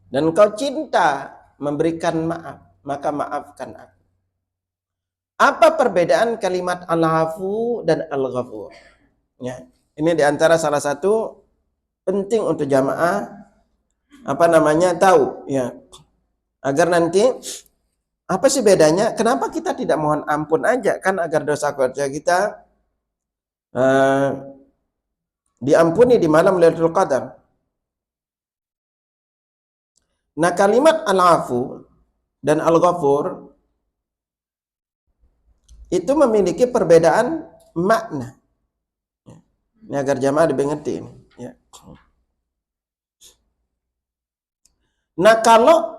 Dan Engkau cinta memberikan maaf, maka maafkan aku. Apa perbedaan kalimat al-afu dan al-ghafur? Ya, ini diantara salah satu penting untuk jamaah tahu ya. Agar nanti apa sih bedanya? Kenapa kita tidak mohon ampun aja kan, agar dosa kerja kita diampuni di malam Lailatul Qadar. Nah, kalimat al-afu dan al-ghafur itu memiliki perbedaan makna. Ini agar jamaah dimengerti ini, ya. Nah, kalau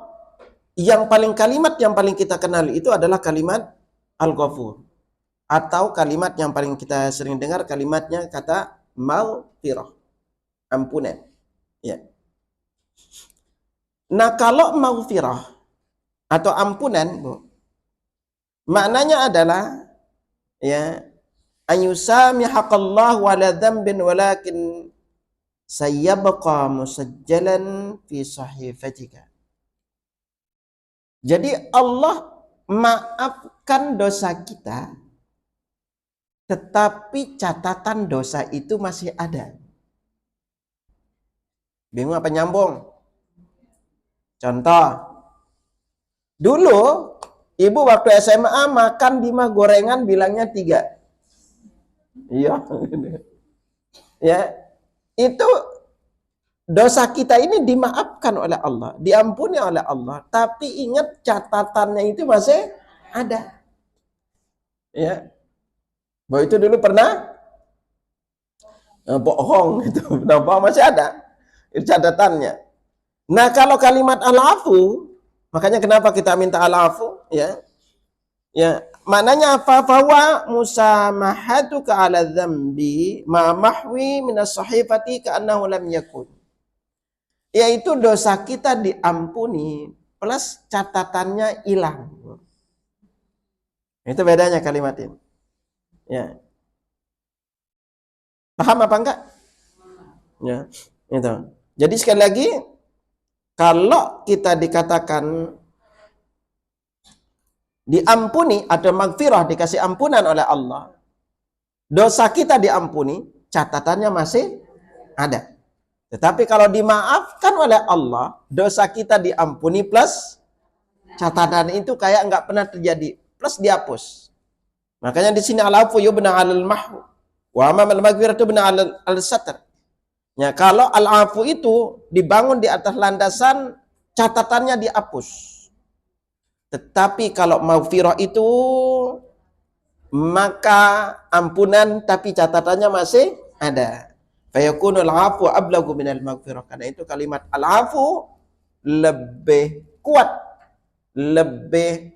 Kalimat yang paling kita kenal itu adalah kalimat Al-Ghafur, atau kalimat yang paling kita sering dengar kalimatnya kata maghfirah, ampunan. Ya. Nah, kalau maghfirah atau ampunan, Bu, maknanya adalah ya ayusamihaqallahu wala dzambin walakin sayyabqa musajjalan fi sahifatika. Jadi Allah maafkan dosa kita, tetapi catatan dosa itu masih ada. Bingung apa nyambung? Contoh, dulu ibu waktu SMA makan 5 gorengan bilangnya 3. Iya. Ya, itu dosa kita ini dimaafkan oleh Allah, diampuni oleh Allah, tapi ingat catatannya itu masih ada. Ya. Bahwa itu dulu pernah bohong itu, masih ada itu catatannya. Nah, kalau kalimat al-afu, makanya kenapa kita minta al-afu, ya. Ya, maknanya apa? Fawa musamahatuka ala dzambi ma mahwi minas sahifati ka'annahu lam yakun. Yaitu dosa kita diampuni plus catatannya hilang. Itu bedanya kalimat ini. Ya. Paham apa enggak? Ya, itu. Jadi sekali lagi, kalau kita dikatakan diampuni atau maghfirah, dikasih ampunan oleh Allah, dosa kita diampuni, catatannya masih ada. Tetapi kalau dimaafkan oleh Allah, dosa kita diampuni plus catatan itu kayak nggak pernah terjadi, plus dihapus. Makanya di sini al-afu yubna 'alal mahwu wa amma al-maghfiratu yubna 'alal satr. Ya, kalau al-afu itu dibangun di atas landasan catatannya dihapus. Tetapi kalau maghfirah itu maka ampunan tapi catatannya masih ada. Fayakunul afu ablagu minal maghfirah. Karena itu kalimat al-afu lebih kuat, lebih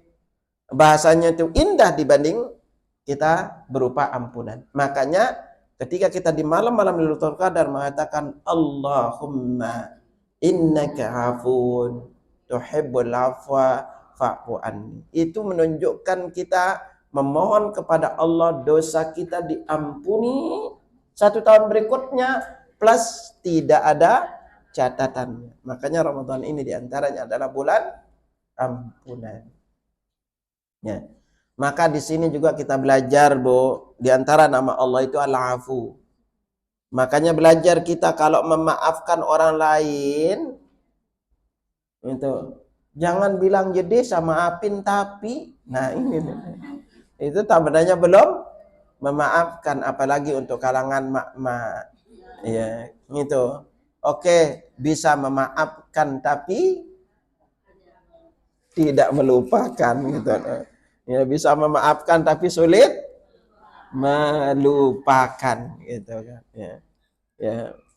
bahasanya itu indah dibanding kita berupa ampunan. Makanya ketika kita di malam-malam Lailatul Qadar mengatakan Allahumma innaka afun tuhibbul afwa fa'fu anni. Itu menunjukkan kita memohon kepada Allah dosa kita diampuni 1 tahun berikutnya plus tidak ada catatannya. Makanya Ramadan ini diantaranya adalah bulan ampunan. Ya. Maka di sini juga kita belajar, Bu, di antara nama Allah itu Al-Afu. Makanya belajar kita kalau memaafkan orang lain itu jangan bilang jadi sama maafin tapi. Nah, ini itu tandanya belum memaafkan, apalagi untuk kalangan mak-mak. Ya, gitu. Oke, bisa memaafkan tapi tidak melupakan gitu. Ya, bisa memaafkan tapi sulit melupakan gitu kan. Ya.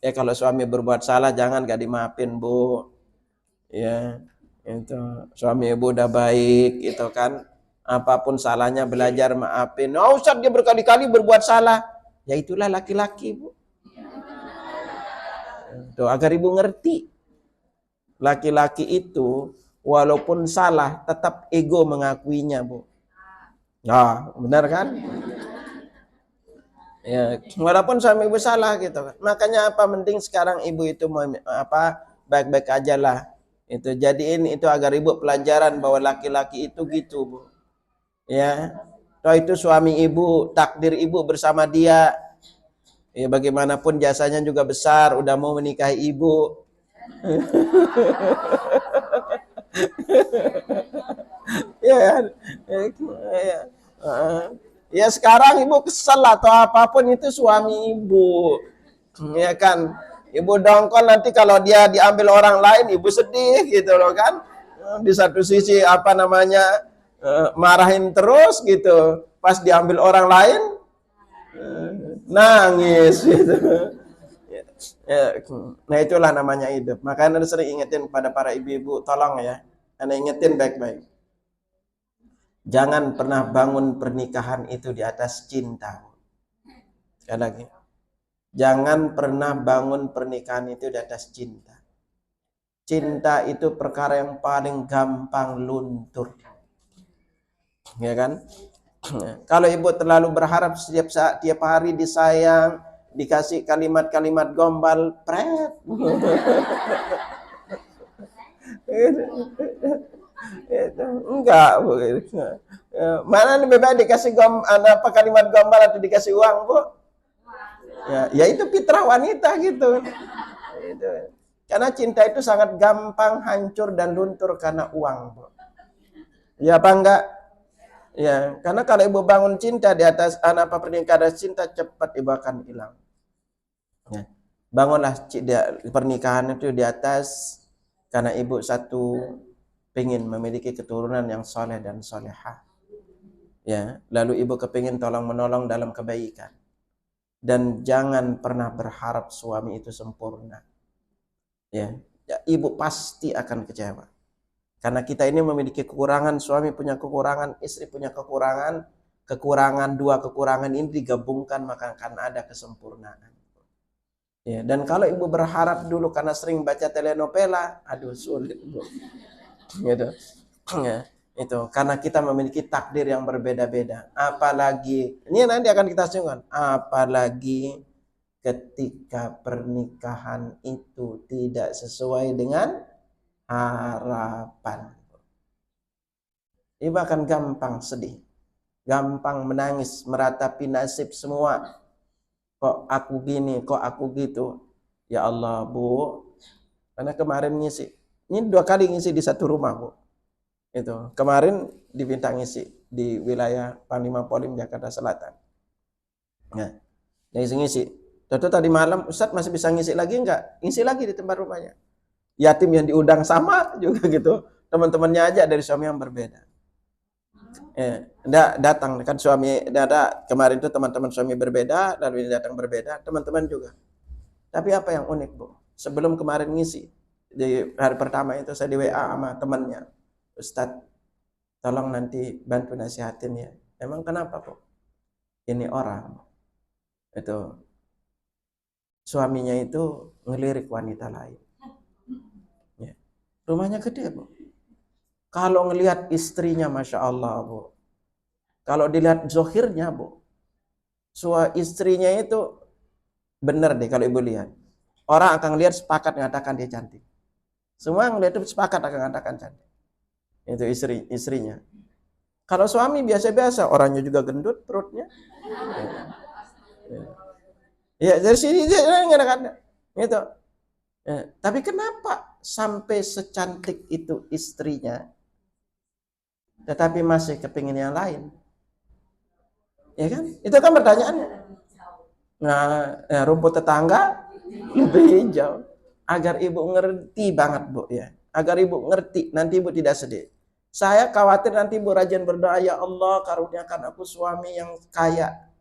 Ya, kalau suami berbuat salah jangan gak dimaafin, Bu. Ya, itu suami ibu udah baik itu kan. Apapun salahnya belajar maafin. Oh, Ustaz dia berkali-kali berbuat salah. Ya itulah laki-laki, Bu. Tuh, agar ibu ngerti. Laki-laki itu walaupun salah tetap ego mengakuinya, Bu. Nah, benar kan? Ya, walaupun suami ibu salah gitu kan. Makanya apa penting sekarang ibu itu baik-baik aja lah. Itu jadiin itu agar ibu pelajaran bahwa laki-laki itu gitu, Bu. Ya. Toh itu suami ibu, takdir ibu bersama dia. Ya, bagaimanapun jasanya juga besar, udah mau menikahi ibu. Ya, ya. Ya sekarang ibu kesel atau apapun itu suami ibu. Ya kan. Ibu dongkol nanti kalau dia diambil orang lain ibu sedih gitu loh kan. Di satu sisi marahin terus gitu. Pas diambil orang lain nangis gitu. Ya, nah itulah namanya hidup. Makanya sering ingetin kepada para ibu-ibu, tolong ya. Anda ingetin baik-baik. Jangan pernah bangun pernikahan itu di atas cinta. Sekali lagi. Jangan pernah bangun pernikahan itu di atas cinta. Cinta itu perkara yang paling gampang luntur. Ya kan? Kalau ibu terlalu berharap setiap saat, tiap hari disayang, dikasih kalimat-kalimat gombal, pret. Enggak. Mana lebih baik dikasih kalimat gombal atau dikasih uang, Bu? Ya itu fitrah wanita gitu. Karena cinta itu sangat gampang hancur dan luntur karena uang, Bu. Ya apa enggak? Ya, karena kalau ibu bangun cinta di atas pernikahan cinta, cepat ibu akan hilang. Ya. Bangunlah pernikahan itu di atas karena ibu satu pengen memiliki keturunan yang soleh dan solehah. Ya, lalu ibu kepingin tolong menolong dalam kebaikan. Dan jangan pernah berharap suami itu sempurna. Ya, ibu pasti akan kecewa. Karena kita ini memiliki kekurangan, suami punya kekurangan, istri punya kekurangan. Dua kekurangan ini digabungkan maka akan ada kesempurnaan. Ya, dan kalau ibu berharap dulu karena sering baca telenovela, aduh sulit, Bu. Gitu. Ya, itu karena kita memiliki takdir yang berbeda-beda. Apalagi ini nanti akan kita singgung. Apalagi ketika pernikahan itu tidak sesuai dengan harapan. Ibu akan gampang sedih, gampang menangis, meratapi nasib semua. Kok aku gini, kok aku gitu. Ya Allah, Bu. Karena kemarin ngisi. Ini 2 kali ngisi di satu rumah, Bu. Itu. Kemarin diminta ngisi di wilayah Panglima Polim Jakarta Selatan. Nah, ngisi. Tentu tadi malam, Ustadz masih bisa ngisi lagi enggak? Ngisi lagi di tempat rumahnya. Yatim yang diundang sama juga gitu. Teman-temannya aja dari suami yang berbeda. Datang kan suami kemarin itu teman-teman suami berbeda, lalu ini datang berbeda, teman-teman juga. Tapi apa yang unik, Bu? Sebelum kemarin ngisi di hari pertama itu saya di WA sama temannya, Ustadz, tolong nanti bantu nasihatin ya. Emang kenapa, Bu? Ini orang itu suaminya itu ngelirik wanita lain. Ya. Rumahnya gede, Bu. Kalau ngelihat istrinya, Masya Allah, Bu. Kalau dilihat zohirnya, Bu. Istrinya itu benar deh kalau ibu lihat. Orang akan lihat sepakat mengatakan dia cantik. Semua yang lihat itu sepakat akan mengatakan cantik. Itu istrinya. Kalau suami biasa-biasa, orangnya juga gendut perutnya. Ya dari sini dia mengatakan itu. Ya, tapi kenapa sampai secantik itu istrinya, tetapi masih kepingin yang lain? Ya kan? Itu kan pertanyaannya. Nah, rumput tetangga lebih hijau. Agar ibu ngerti banget, Bu, ya. Agar ibu ngerti, nanti ibu tidak sedih. Saya khawatir nanti ibu rajin berdoa, ya Allah karuniakan aku suami yang kaya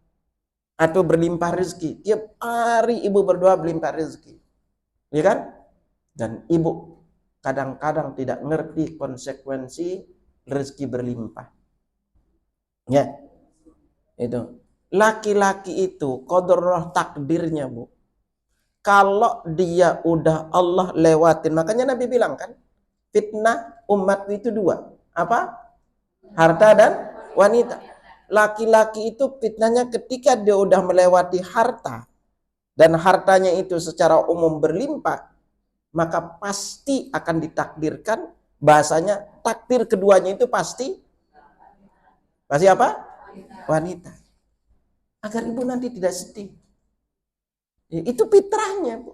atau berlimpah rezeki. Tiap hari ibu berdoa berlimpah rezeki. Ya kan? Dan ibu kadang-kadang tidak ngerti konsekuensi rezeki berlimpah. Ya. Itu. Laki-laki itu qadar takdirnya, Bu. Kalau dia udah Allah lewatin, makanya Nabi bilang kan, fitnah umat itu 2. Apa? Harta dan wanita. Laki-laki itu fitnahnya ketika dia udah melewati harta dan hartanya itu secara umum berlimpah, maka pasti akan ditakdirkan, bahasanya takdir keduanya itu pasti apa? Wanita. Agar ibu nanti tidak sedih. Itu fitrahnya, Bu.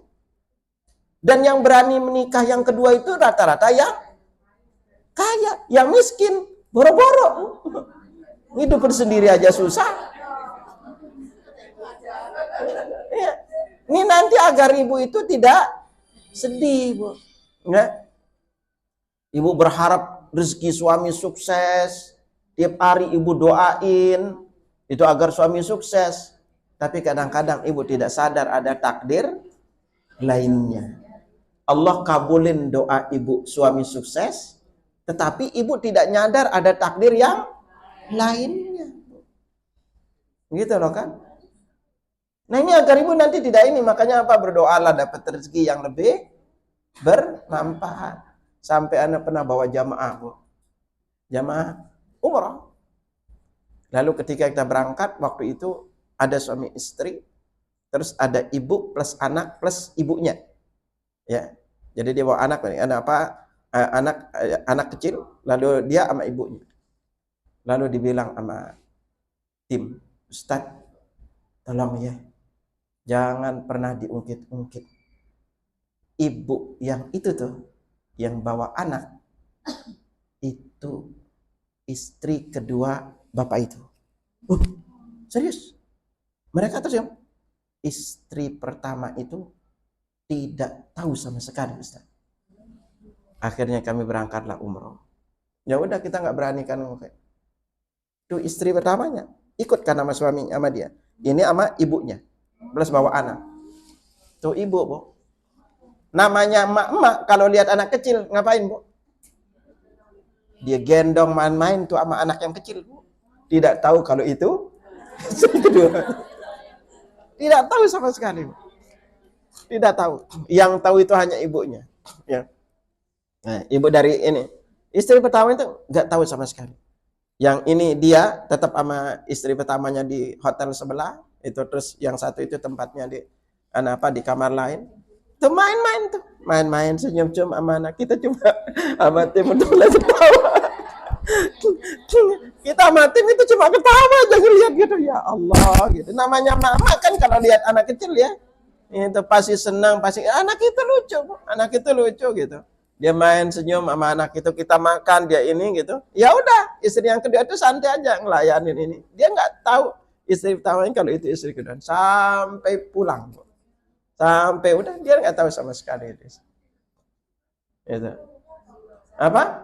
Dan yang berani menikah yang kedua itu rata-rata yang kaya, yang miskin, boro-boro. Hidup sendiri aja susah. Ya. Ini nanti agar ibu itu tidak sedih, Bu. Ya. Ibu berharap rezeki suami sukses. Tiap hari ibu doain itu agar suami sukses. Tapi kadang-kadang ibu tidak sadar ada takdir lainnya. Allah kabulin doa ibu suami sukses, Tetapi ibu tidak nyadar ada takdir yang lainnya. Gitu loh kan. Nah ini agar ibu nanti tidak ini, makanya apa, berdoalah dapat rezeki yang lebih bermanfaat. Sampai anak pernah bawa jamaah, Bu. Jamaah umrah. Lalu ketika kita berangkat, waktu itu ada suami istri, terus ada ibu plus anak plus ibunya. Ya. Jadi dia bawa anak anak kecil, lalu dia sama ibunya. Lalu dibilang sama tim, Ustaz, tolong ya, jangan pernah diungkit-ungkit. Ibu yang itu tuh, yang bawa anak, itu istri kedua bapak itu. Serius? Mereka terus istri pertama itu tidak tahu sama sekali, Ustaz. Akhirnya kami berangkatlah umroh. Ya udah, kita nggak berani kan. Itu istri pertamanya ikut kan sama suami sama dia. Ini sama ibunya plus bawa anak. Tuh ibu, Bu. Namanya emak-emak kalau lihat anak kecil ngapain, Bu? Dia gendong main-main tuh sama anak yang kecil, Bu. Tidak tahu kalau itu kedua. Tidak tahu sama sekali, Bu. Tidak tahu. Yang tahu itu hanya ibunya. Ya. Nah, ibu dari ini. Istri pertama itu nggak tahu sama sekali. Yang ini dia tetap sama istri pertamanya di hotel sebelah. Itu terus yang satu itu tempatnya di di kamar lain. Tuh main-main tuh. Main-main senyum-senyum sama anak. Kita cuma sama tim untuk ketawa. Kita sama tim itu cuma ketawa aja ngeliat gitu. Ya Allah gitu. Namanya mama kan kalau lihat anak kecil ya. Itu pasti senang, pasti anak itu lucu, Bu. Anak itu lucu gitu. Dia main senyum sama anak itu, kita makan, dia ini gitu. Ya udah, istri yang kedua itu santai aja ngelayanin ini. Dia nggak tahu istri pertamanya kalau itu istri kedua. Sampai pulang, Bu. Sampai udah dia nggak tahu sama sekali itu. Itu. Apa?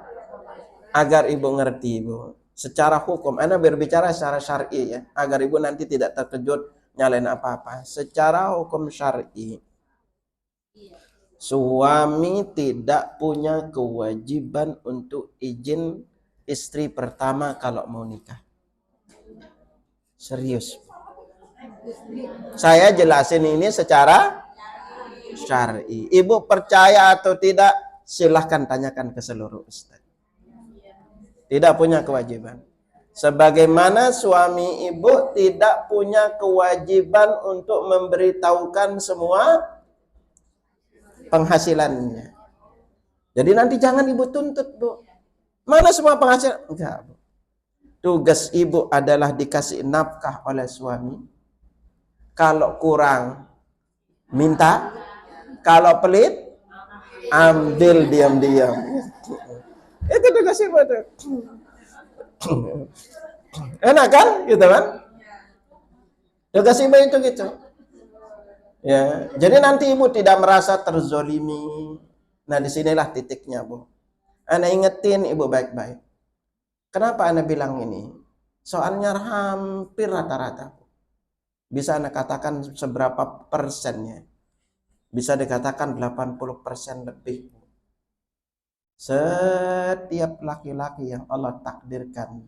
Agar ibu ngerti, Bu. Secara hukum, Anda berbicara secara syar'i ya, agar ibu nanti tidak terkejut nyalain apa-apa. Secara hukum syar'i, suami tidak punya kewajiban untuk izin istri pertama kalau mau nikah. Serius. Saya jelasin ini secara syar'i. Ibu percaya atau tidak, silahkan tanyakan ke seluruh ustaz. Tidak punya kewajiban. Sebagaimana suami ibu tidak punya kewajiban untuk memberitahukan semua penghasilannya. Jadi nanti jangan ibu tuntut, Bu. Mana semua penghasilan? Enggak, Bu. Tugas ibu adalah dikasih nafkah oleh suami. Kalau kurang, minta. Kalau pelit, ambil diam-diam. Itu tugas ibu tuh. Enak kan? Gitu kan? Tugas ibu itu gitu. Ya, jadi nanti ibu tidak merasa terzolimi. Nah, disinilah titiknya, Bu. Ana ingetin ibu baik-baik. Kenapa Ana bilang ini? Soalnya hampir rata-rata. Bisa Ana katakan seberapa persennya? Bisa dikatakan 80% lebih. Setiap laki-laki yang Allah takdirkan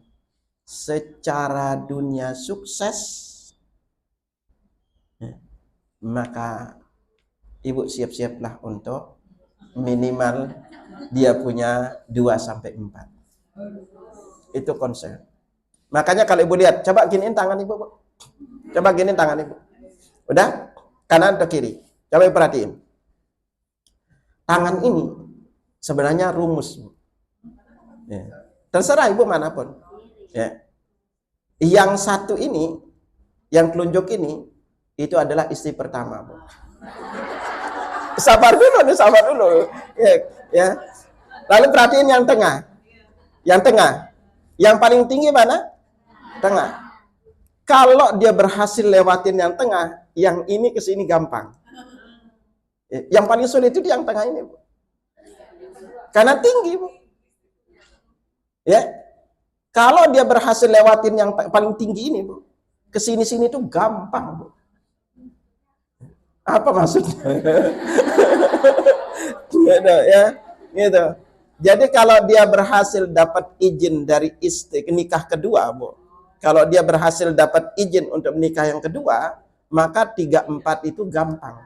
secara dunia sukses, maka ibu siap-siaplah untuk minimal dia punya 2-4. Itu konsep. Makanya kalau ibu lihat, coba giniin tangan ibu, Bu. Coba giniin tangan ibu. Udah? Kanan atau kiri? Coba ibu perhatiin. Tangan ini sebenarnya rumus, Bu. Ya. Terserah ibu manapun. Ya. Yang satu ini, yang telunjuk ini, itu adalah istri pertama, Bu. Sabar dulu. Ya. Lalu perhatiin yang tengah. Yang tengah. Yang paling tinggi mana? Tengah. Kalau dia berhasil lewatin yang tengah, yang ini ke sini gampang. Yang paling sulit itu yang tengah ini, Bu. Karena tinggi, Bu. Ya. Kalau dia berhasil lewatin yang paling tinggi ini, Bu, ke sini-sini itu gampang, Bu. Apa maksudnya? Gitu, ya. Gitu. Jadi kalau dia berhasil dapat izin dari istri nikah kedua, Bu. Kalau dia berhasil dapat izin untuk menikah yang kedua, maka 3-4 itu gampang.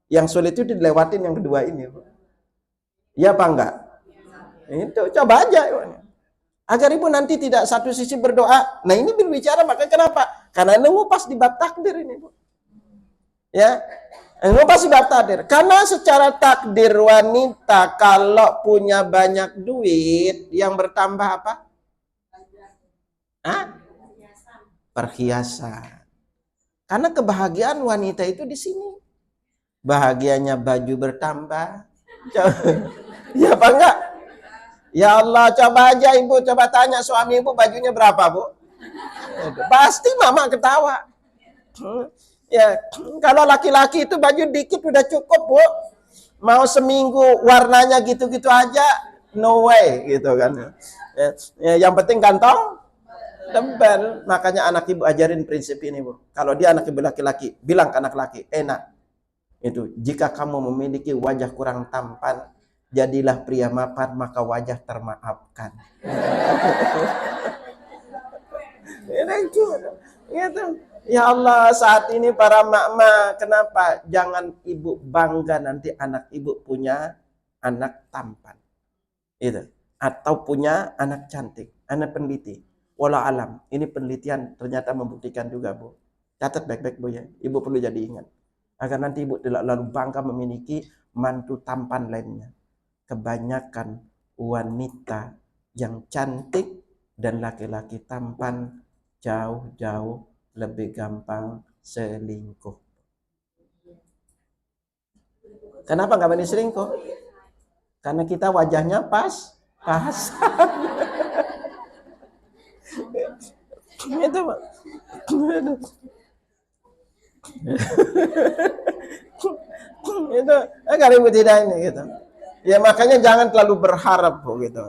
Yang sulit itu dilewatin yang kedua ini, Bu. Iya apa enggak? Itu coba aja. Agar ibu nanti tidak satu sisi berdoa. Nah ini berbicara, maka kenapa? Karena ngupas di bab takdir ini, Bu. Ya, ngupas di bab takdir. Karena secara takdir wanita kalau punya banyak duit, yang bertambah apa? Hah? Perhiasan. Karena kebahagiaan wanita itu di sini. Bahagianya baju bertambah. Ya apa enggak? Ya Allah, coba aja ibu, coba tanya suami ibu bajunya berapa, Bu? Pasti mama ketawa. Ya, kalau laki-laki itu baju dikit udah cukup, Bu. Mau seminggu warnanya gitu-gitu aja, no way gitu kan. Yang penting kantong tebal. Makanya anak ibu ajarin prinsip ini, Bu. Kalau dia anak ibu laki-laki, bilang ke anak laki, enak. Itu, jika kamu memiliki wajah kurang tampan, jadilah pria mapan, maka wajah termaafkan. Gitu. Ya Allah, saat ini para mak-mak, kenapa jangan ibu bangga nanti anak ibu punya anak tampan, itu, atau punya anak cantik, anak peneliti. Walau alam, ini penelitian ternyata membuktikan juga, Bu. Catat baik-baik, Bu, ya. Ibu perlu jadi ingat, agar nanti ibu tidak lalu bangga memiliki mantu tampan lainnya. Kebanyakan wanita yang cantik dan laki-laki tampan jauh-jauh lebih gampang selingkuh. Kenapa nggak berani selingkuh? Karena kita wajahnya pas. Itu, Pak. Itu kalau ibu tidak ini gitu. Ya makanya jangan terlalu berharap, Bu, gitu.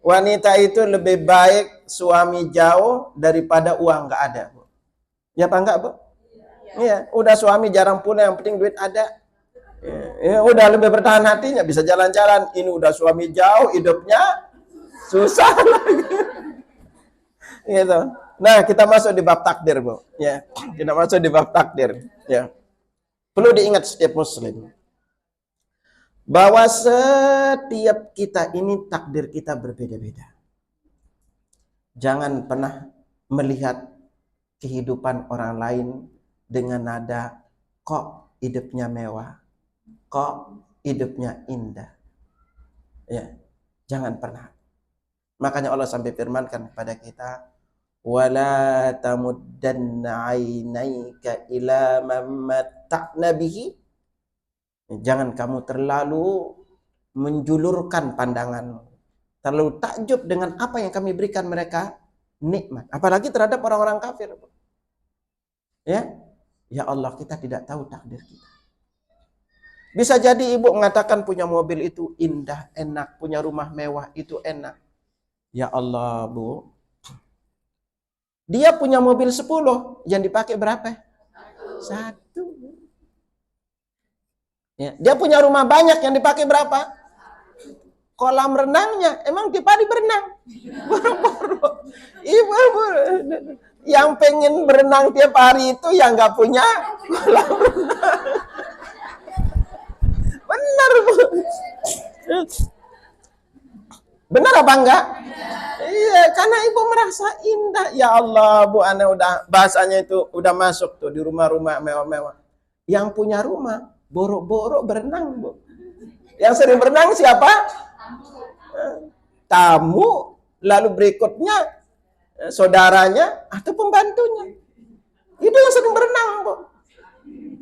Wanita itu lebih baik suami jauh daripada uang nggak ada, Bu. Ya apa enggak, Bu? Iya, udah suami jarang punya, yang penting duit ada. Ya, udah lebih bertahan hatinya, bisa jalan-jalan. Ini udah suami jauh, hidupnya susah lagi. Gitu. Nah, kita masuk di bab takdir, Bu. Ya, kita masuk di bab takdir. Ya. Perlu diingat setiap muslim bahwa setiap kita ini takdir kita berbeda-beda. Jangan pernah melihat kehidupan orang lain dengan nada kok hidupnya mewah, kok hidupnya indah. Ya, jangan pernah. Makanya Allah sampai firmankan kepada kita, wala tamuddanna 'ainaika ila man matta'na bihi. Jangan kamu terlalu menjulurkan pandanganmu, terlalu takjub dengan apa yang kami berikan mereka nikmat, apalagi terhadap orang-orang kafir. Ya, ya Allah, kita tidak tahu takdir kita. Bisa jadi ibu mengatakan punya mobil itu indah, enak, punya rumah mewah itu enak. Ya Allah, Bu, dia punya mobil 10, yang dipakai berapa? 1. Ya, dia punya rumah banyak, yang dipakai berapa? Kolam renangnya, emang tiap hari berenang? Boro-boro. Ibu, yang pengen berenang tiap hari itu yang nggak punya kolam renang. Benar, Bu. Benar apa enggak? Iya, karena ibu merasa indah. Ya Allah, Bu, aneh udah bahasanya itu udah masuk tuh di rumah-rumah mewah-mewah. Yang punya rumah boro-boro berenang, Bu. Yang sering berenang siapa? Tamu, lalu berikutnya saudaranya atau pembantunya. Itu yang sering berenang, Bu.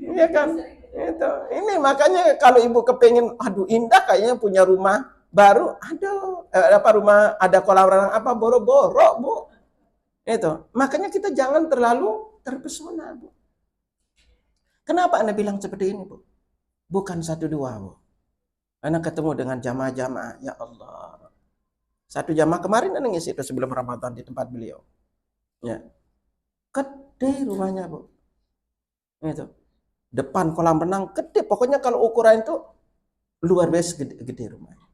Iya kan? Itu. Ini makanya kalau ibu kepingin, aduh indah kayaknya punya rumah baru, aduh, rumah ada kolam renang apa boro-boro, Bu. Itu. Makanya kita jangan terlalu terpesona, Bu. Kenapa Anda bilang seperti ini, Bu? Bukan 1-2, Bu. Anda ketemu dengan jamaah-jamaah, ya Allah. Satu jamaah kemarin Anda ngisi itu sebelum Ramadan di tempat beliau. Ya. Gede rumahnya, Bu. Itu. Depan kolam renang gede, pokoknya kalau ukuran itu luar biasa gede rumahnya.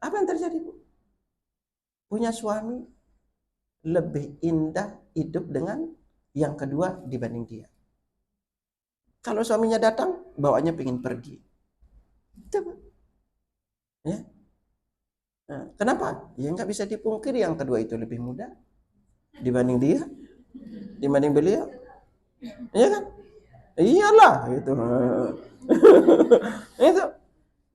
Apa yang terjadi, Bu? Punya suami lebih indah hidup dengan yang kedua dibanding dia. Kalau suaminya datang, bawaannya pengen pergi. Coba. Ya. Nah, kenapa? Ya nggak bisa dipungkiri yang kedua itu lebih muda dibanding dia, dibanding beliau. Iya kan? Iyalah itu. Itu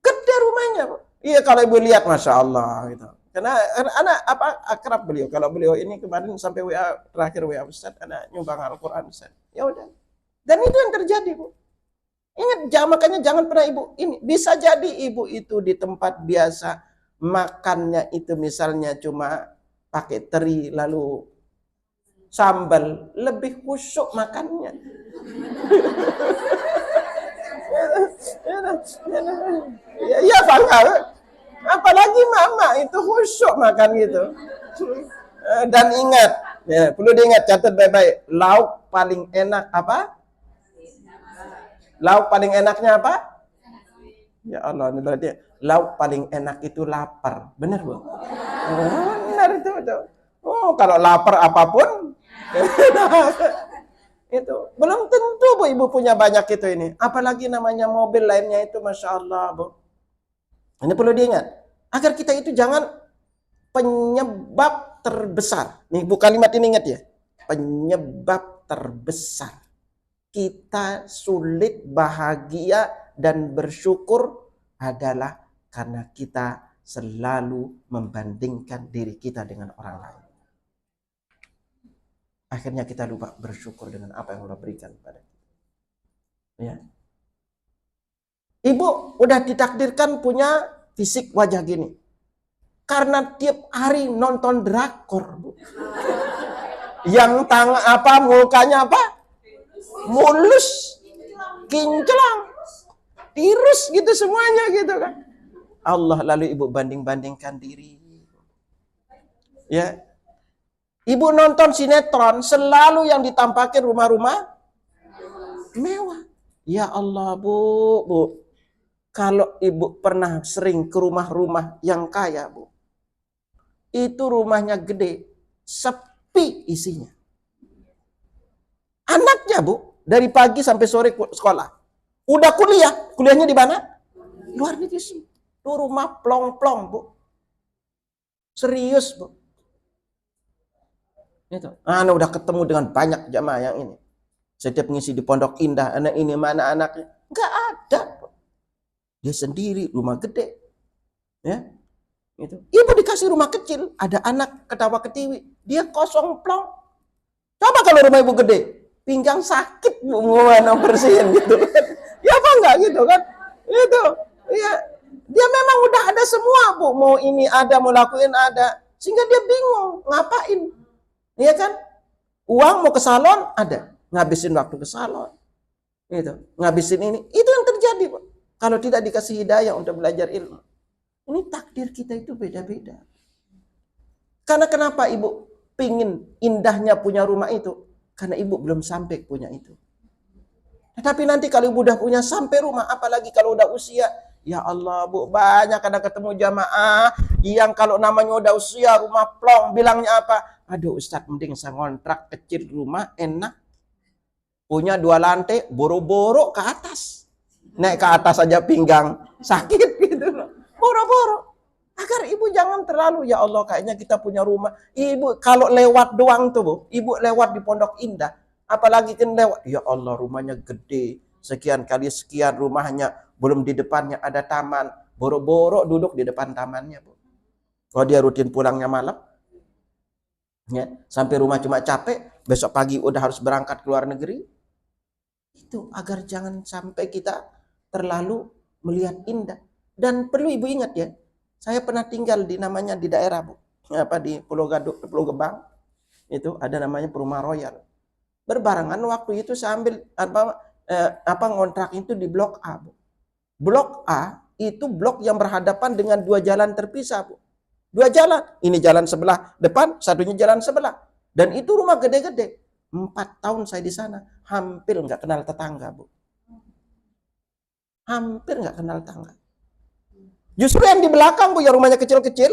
gede rumahnya, Pak. Iya kalau ibu lihat, masya Allah gitu. Karena anak apa akrab beliau. Kalau beliau ini kemarin sampai WA terakhir WA Ustaz, anak nyumbang Al-Quran Ustaz. Ya udah. Dan itu yang terjadi, Bu. Ingat, makanya jangan pernah ibu ini. Bisa jadi ibu itu di tempat biasa makannya itu misalnya cuma pakai teri lalu sambal, lebih khusyuk makannya. Ya bangga. Apalagi mama itu khusyuk makan gitu. Dan ingat, ya, perlu diingat, catat baik-baik. Lauk paling enak apa? Lauk paling enaknya apa? Ya Allah, ini berarti lauk paling enak itu lapar. Benar, Bu? Oh, benar itu. Oh, kalau lapar apapun itu belum tentu, Bu, ibu punya banyak itu ini. Apalagi namanya mobil lainnya itu, masya Allah, Bu. Ini perlu diingat. Agar kita itu jangan penyebab terbesar. Nih, Bu, kalimat ini ingat ya. Penyebab terbesar kita sulit bahagia dan bersyukur adalah karena kita selalu membandingkan diri kita dengan orang lain. Akhirnya kita lupa bersyukur dengan apa yang Allah berikan pada kita. Ya. Ibu udah ditakdirkan punya fisik wajah gini. Karena tiap hari nonton drakor, Bu. Yang tangan apa, mukanya apa? Mulus, kinclang, tirus gitu semuanya gitu kan. Allah lalu ibu banding-bandingkan diri. Ya. Ibu nonton sinetron selalu yang ditampakin rumah-rumah mewah. Ya Allah, Bu. Kalau ibu pernah sering ke rumah-rumah yang kaya, Bu. Itu rumahnya gede, sepi isinya. Anaknya, Bu, dari pagi sampai sore sekolah. Udah kuliahnya di mana? Luar negeri sih. Itu rumah plong-plong, Bu. Serius, Bu. Itu. Udah ketemu dengan banyak jamaah yang ini. Setiap ngisi di Pondok Indah, anak ini mana anaknya? Enggak ada, Bu. Dia sendiri, rumah gede. Ya. Itu. Ibu dikasih rumah kecil, ada anak ketawa ketiwi, dia kosong plong. Coba kalau rumah ibu gede, pinggang sakit, Bu, mau bersihin gitu kan. Ya apa enggak gitu kan? Itu. Ya, dia memang udah ada semua, Bu. Mau ini ada, mau lakuin ada. Sehingga dia bingung, ngapain? Iya kan? Uang mau ke salon, ada. Ngabisin waktu ke salon. Itu. Ngabisin ini. Itu yang terjadi, Bu. Kalau tidak dikasih hidayah untuk belajar ilmu. Ini takdir kita itu beda-beda. Karena kenapa ibu pingin indahnya punya rumah itu? Karena ibu belum sampai punya itu. Tapi nanti kalau ibu udah punya sampai rumah, apalagi kalau udah usia, ya Allah, Bu, banyak ada ketemu jamaah yang kalau namanya udah usia rumah plong, bilangnya apa? Aduh Ustadz, mending saya ngontrak kecil rumah, enak. Punya 2 lantai, boro-boro ke atas. Naik ke atas aja pinggang sakit gitu loh. Boro-boro. Agar ibu jangan terlalu, ya Allah kayaknya kita punya rumah. Ibu kalau lewat doang tuh, Bu, ibu lewat di Pondok Indah, apalagi kan lewat, ya Allah rumahnya gede, sekian kali sekian rumahnya, belum di depannya ada taman, boro-boro duduk di depan tamannya, Bu. Kalau dia rutin pulangnya malam, ya, sampai rumah cuma capek, besok pagi udah harus berangkat ke luar negeri. Itu agar jangan sampai kita terlalu melihat indah. Dan perlu ibu ingat ya, saya pernah tinggal di namanya di daerah, Bu, di Pulau Gadung, Pulau Gebang. Itu ada namanya Perumahan Royal. Berbarengan waktu itu saya ambil ngontrak itu di Blok A, Bu. Blok A itu blok yang berhadapan dengan 2 jalan terpisah, Bu. 2 jalan. Ini jalan sebelah depan, satunya jalan sebelah. Dan itu rumah gede-gede. 4 tahun saya di sana, hampir nggak kenal tetangga, Bu. Hampir nggak kenal tetangga. Justru yang di belakang Bu, yang rumahnya kecil-kecil,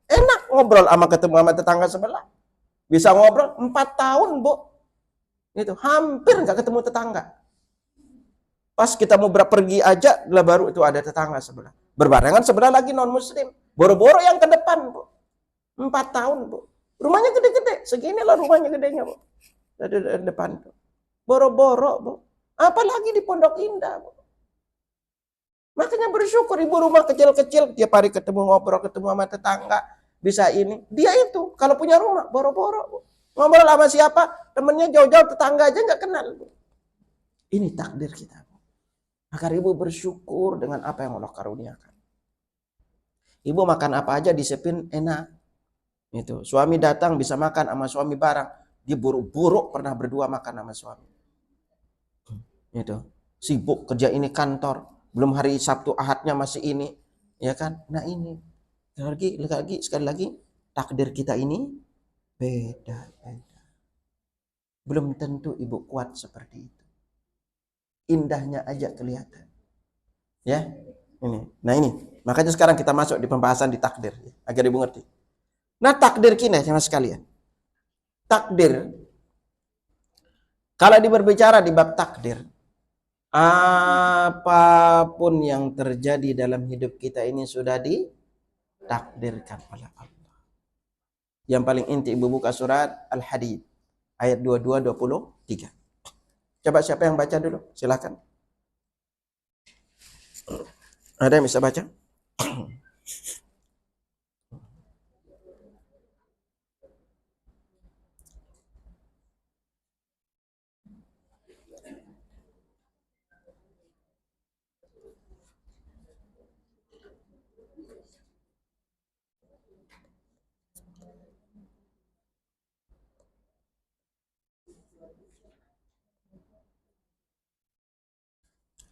enak ngobrol ketemu sama tetangga sebelah. Bisa ngobrol 4 tahun Bu. Itu hampir nggak ketemu tetangga. Pas kita mau pergi aja, lah baru itu ada tetangga sebelah. Berbarengan sebelah lagi non muslim. Boro-boro yang ke depan Bu. 4 tahun Bu. Rumahnya gede-gede. Segini lah rumahnya gedenya Bu. Dari depan tuh. Boro-boro Bu. Apalagi di Pondok Indah Bu. Makanya bersyukur ibu rumah kecil-kecil, tiap hari ketemu ngobrol, ketemu sama tetangga, bisa ini. Dia itu kalau punya rumah boro-boro Bu. Ngobrol sama siapa? Temennya jauh-jauh, tetangga aja nggak kenal Bu. Ini takdir kita Bu. Agar ibu bersyukur dengan apa yang Allah karuniakan. Ibu makan apa aja disepin enak. Itu suami datang bisa makan sama suami bareng. Dia buruk-buruk pernah berdua makan sama suami. Itu sibuk kerja ini kantor, belum hari Sabtu Ahadnya masih ini, ya kan? Nah ini sekali lagi takdir kita ini beda. Belum tentu ibu kuat seperti itu. Indahnya aja kelihatan. Ya, ini. Nah ini, makanya sekarang kita masuk di pembahasan di takdir, agar ibu ngerti. Nah takdir kita sama sekalian. Takdir, kalau berbicara di bab takdir, apapun yang terjadi dalam hidup kita ini sudah ditakdirkan oleh Allah. Yang paling inti ibu buka surat Al-Hadid ayat 22-23. Coba siapa yang baca dulu? Silakan. Ada yang bisa baca?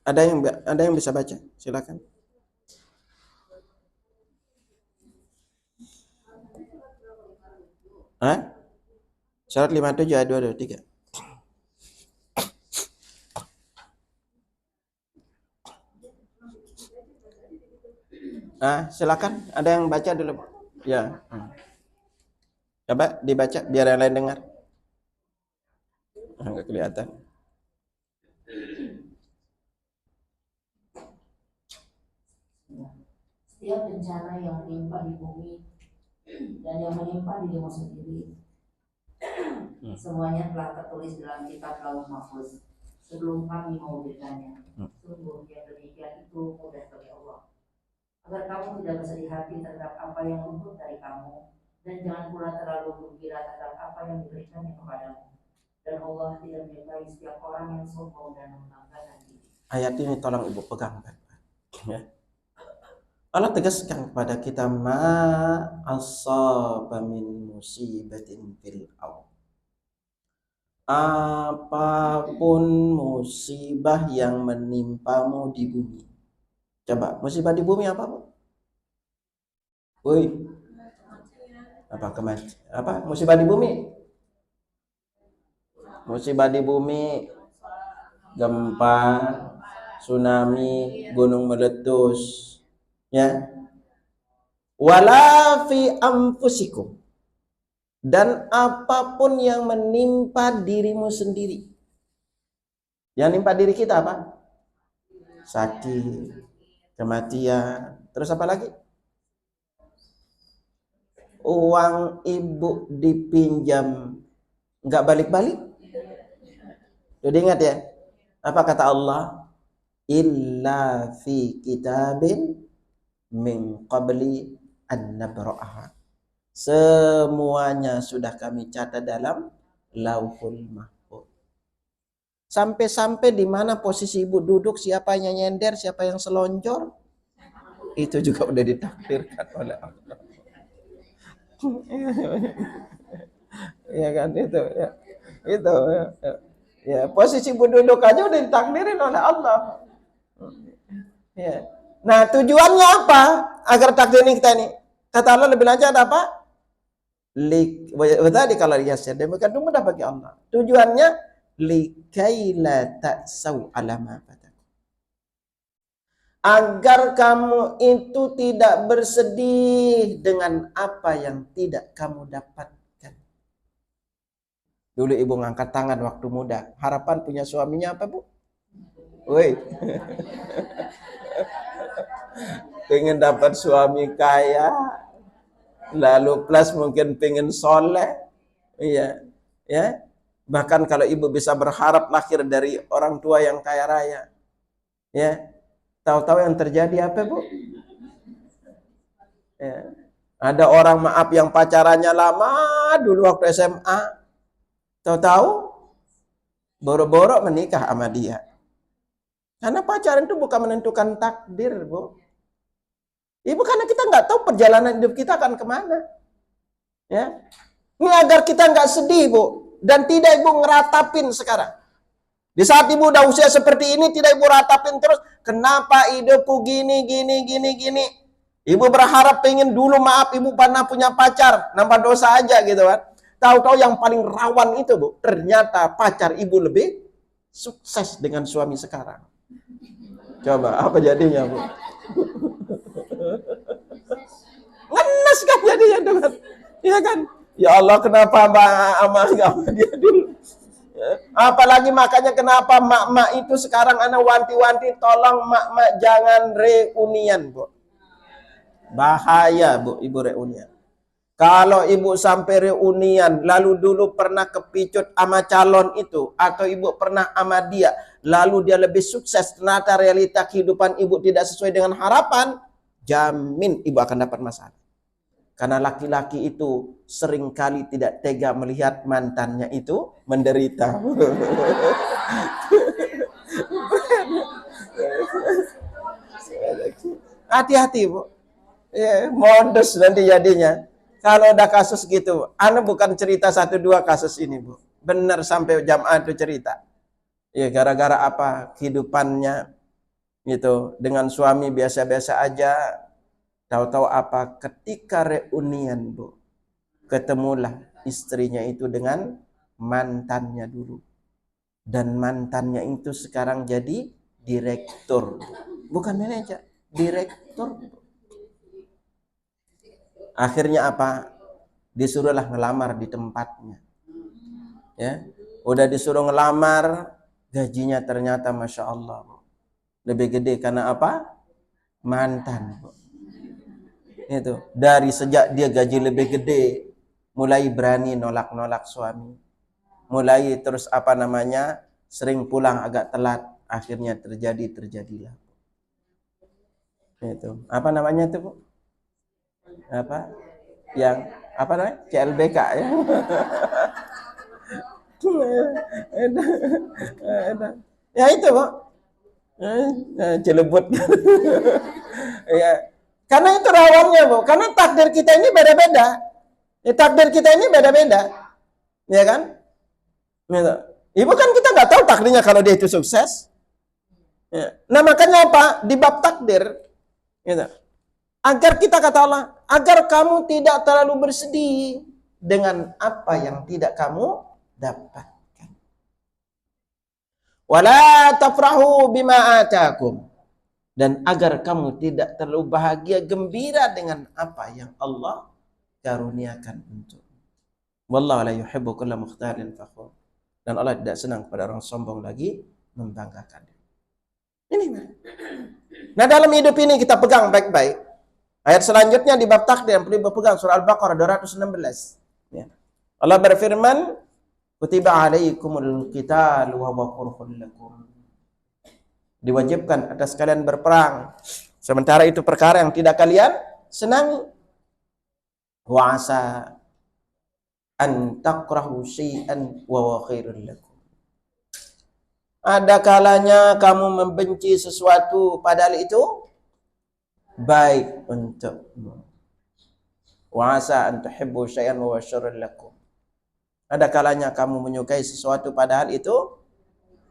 Ada yang bisa baca? Silakan. Hah? Surat 57 ayat 223. Silakan. Ada yang baca dulu. Ya. Coba dibaca biar yang lain dengar. Enggak kelihatan. Setiap bencana yang menimpa di bumi dan yang menimpa dirimu sendiri, semuanya telah tertulis dalam kitab Lauh Mahfuz sebelum kami mewujudkannya. Sungguh yang demikian itu mudah bagi Allah. Agar kamu tidak bersedih hati terhadap apa yang luput dari kamu, dan jangan pula terlalu gembira terhadap apa yang diberikannya kepadamu. Dan Allah tidak menyukai setiap orang yang sombong dan membanggakan diri. Ayat ini tolong ibu pegang ya. Allah tegaskan kepada kita ma asaba min musibatin fil ardh. Apapun musibah yang menimpamu di bumi. Coba, musibah di bumi apa, Bu? Woi. Apa musibah di bumi? Musibah di bumi, gempa, tsunami, gunung meletus, ya. Wala fi anfusikum, dan apapun yang menimpa dirimu sendiri. Yang menimpa diri kita apa? Sakit, kematian, terus apa lagi? Uang ibu dipinjam nggak balik-balik. Jadi ingat ya, apa kata Allah? Illa fi kitabin min qabli an nabra'aha. Semuanya sudah kami catat dalam Lauhul Mahfuz. Sampai-sampai di mana posisi ibu duduk, siapa yang nyender, siapa yang selonjor, itu juga udah ditakdirkan oleh Allah. Ya kan itu ya. Itu ya. Ya, posisi ibu duduk aja udah ditakdirin oleh Allah. Ya. Nah, tujuannya apa? Agar takdir ini kita ini. Kata Allah lebih lanjut apa? Tadi kalau yasir demikian itu mudah bagi Allah. Tujuannya likaila ta'sau ala ma fatakum. agar kamu itu tidak bersedih dengan apa yang tidak kamu dapatkan. Dulu ibu ngangkat tangan waktu muda. Harapan punya suaminya apa, Bu? Woi. Pengen dapat suami kaya, lalu plus mungkin pengen soleh. Iya, ya. Bahkan kalau ibu bisa berharap lahir dari orang tua yang kaya raya. Ya. Tahu-tahu yang terjadi apa, Bu? Ya. Ada orang maaf yang pacarannya lama dulu waktu SMA. Tahu-tahu boro-boro menikah sama dia. Karena pacaran itu bukan menentukan takdir, Bu. Ibu karena kita nggak tahu perjalanan hidup kita akan kemana. Ya. Ini agar kita nggak sedih, Bu. Dan tidak ibu ngeratapin sekarang. Di saat ibu udah usia seperti ini, tidak ibu ratapin terus. Kenapa hidupku gini. Ibu berharap pengen dulu maaf ibu pernah punya pacar. Nambah dosa aja gitu kan. Tahu-tahu yang paling rawan itu, Bu. Ternyata pacar ibu lebih sukses dengan suami sekarang. Coba, apa jadinya, Bu? Ngenes kan jadinya, teman. Iya kan? Ya Allah, kenapa sama dia dulu? Apalagi makanya kenapa mak-mak itu sekarang anak wanti-wanti tolong mak-mak jangan reunian, Bu. Bahaya, Bu, ibu reunian. Kalau ibu sampai reunian, lalu dulu pernah kepicut sama calon itu, atau ibu pernah sama dia, lalu dia lebih sukses, ternyata realita kehidupan ibu tidak sesuai dengan harapan, jamin ibu akan dapat masalah. Karena laki-laki itu seringkali tidak tega melihat mantannya itu menderita. Hati-hati, Bu. Ya, modus nanti jadinya. Kalau ada kasus gitu, anu bukan cerita 1-2 kasus ini, Bu. Benar sampai jamaah itu cerita. Ya, gara-gara apa? Kehidupannya gitu dengan suami biasa-biasa aja. Tahu-tahu apa? Ketika reunian, Bu. Ketemulah istrinya itu dengan mantannya dulu. Dan mantannya itu sekarang jadi direktur. Bukan manajer, direktur. Akhirnya apa? Disuruhlah ngelamar di tempatnya. Ya, udah disuruh ngelamar, gajinya ternyata Masya Allah, Bu. Lebih gede karena apa? Mantan, Bu. Itu dari sejak dia gaji lebih gede, mulai berani nolak-nolak suami. Mulai terus apa namanya? Sering pulang agak telat, akhirnya terjadilah. Itu. Apa namanya itu, Bu? Apa? Yang apa namanya? CLBK ya. Ya itu, Bu. Celebut. Ya. Karena itu rawannya, Bu. Karena takdir kita ini beda-beda. Ya, takdir kita ini beda-beda. Ya kan? Gitu. Ibu kan kita nggak tahu takdirnya kalau dia itu sukses. Ya. Nah makanya apa? Di bab takdir. Gitu. Agar kita kata Allah, agar kamu tidak terlalu bersedih dengan apa yang tidak kamu dapatkan. Wala tafrahu bima atakum. Dan agar kamu tidak terlalu bahagia, gembira dengan apa yang Allah karuniakan untuk. Wallahu la yuhibbu kulla mukhtalin fakhur. Dan Allah tidak senang kepada orang sombong lagi membanggakan. Ini. Nah dalam hidup ini kita pegang baik-baik. Ayat selanjutnya di bab takdir yang perlu berpegang surah Al-Baqarah 216. Ya. Allah berfirman, kutiba alaikumul qitalu wa huwa kurhun lakum. Diwajibkan atas kalian berperang. Sementara itu perkara yang tidak kalian senangi. Wa asa an takrahu syai'an wa huwa khairul lakum. Ada kalanya kamu membenci sesuatu padahal itu baik untukmu. Wa asa an tuhibbu syai'an wa huwa syarrul lakum. Ada kalanya kamu menyukai sesuatu padahal itu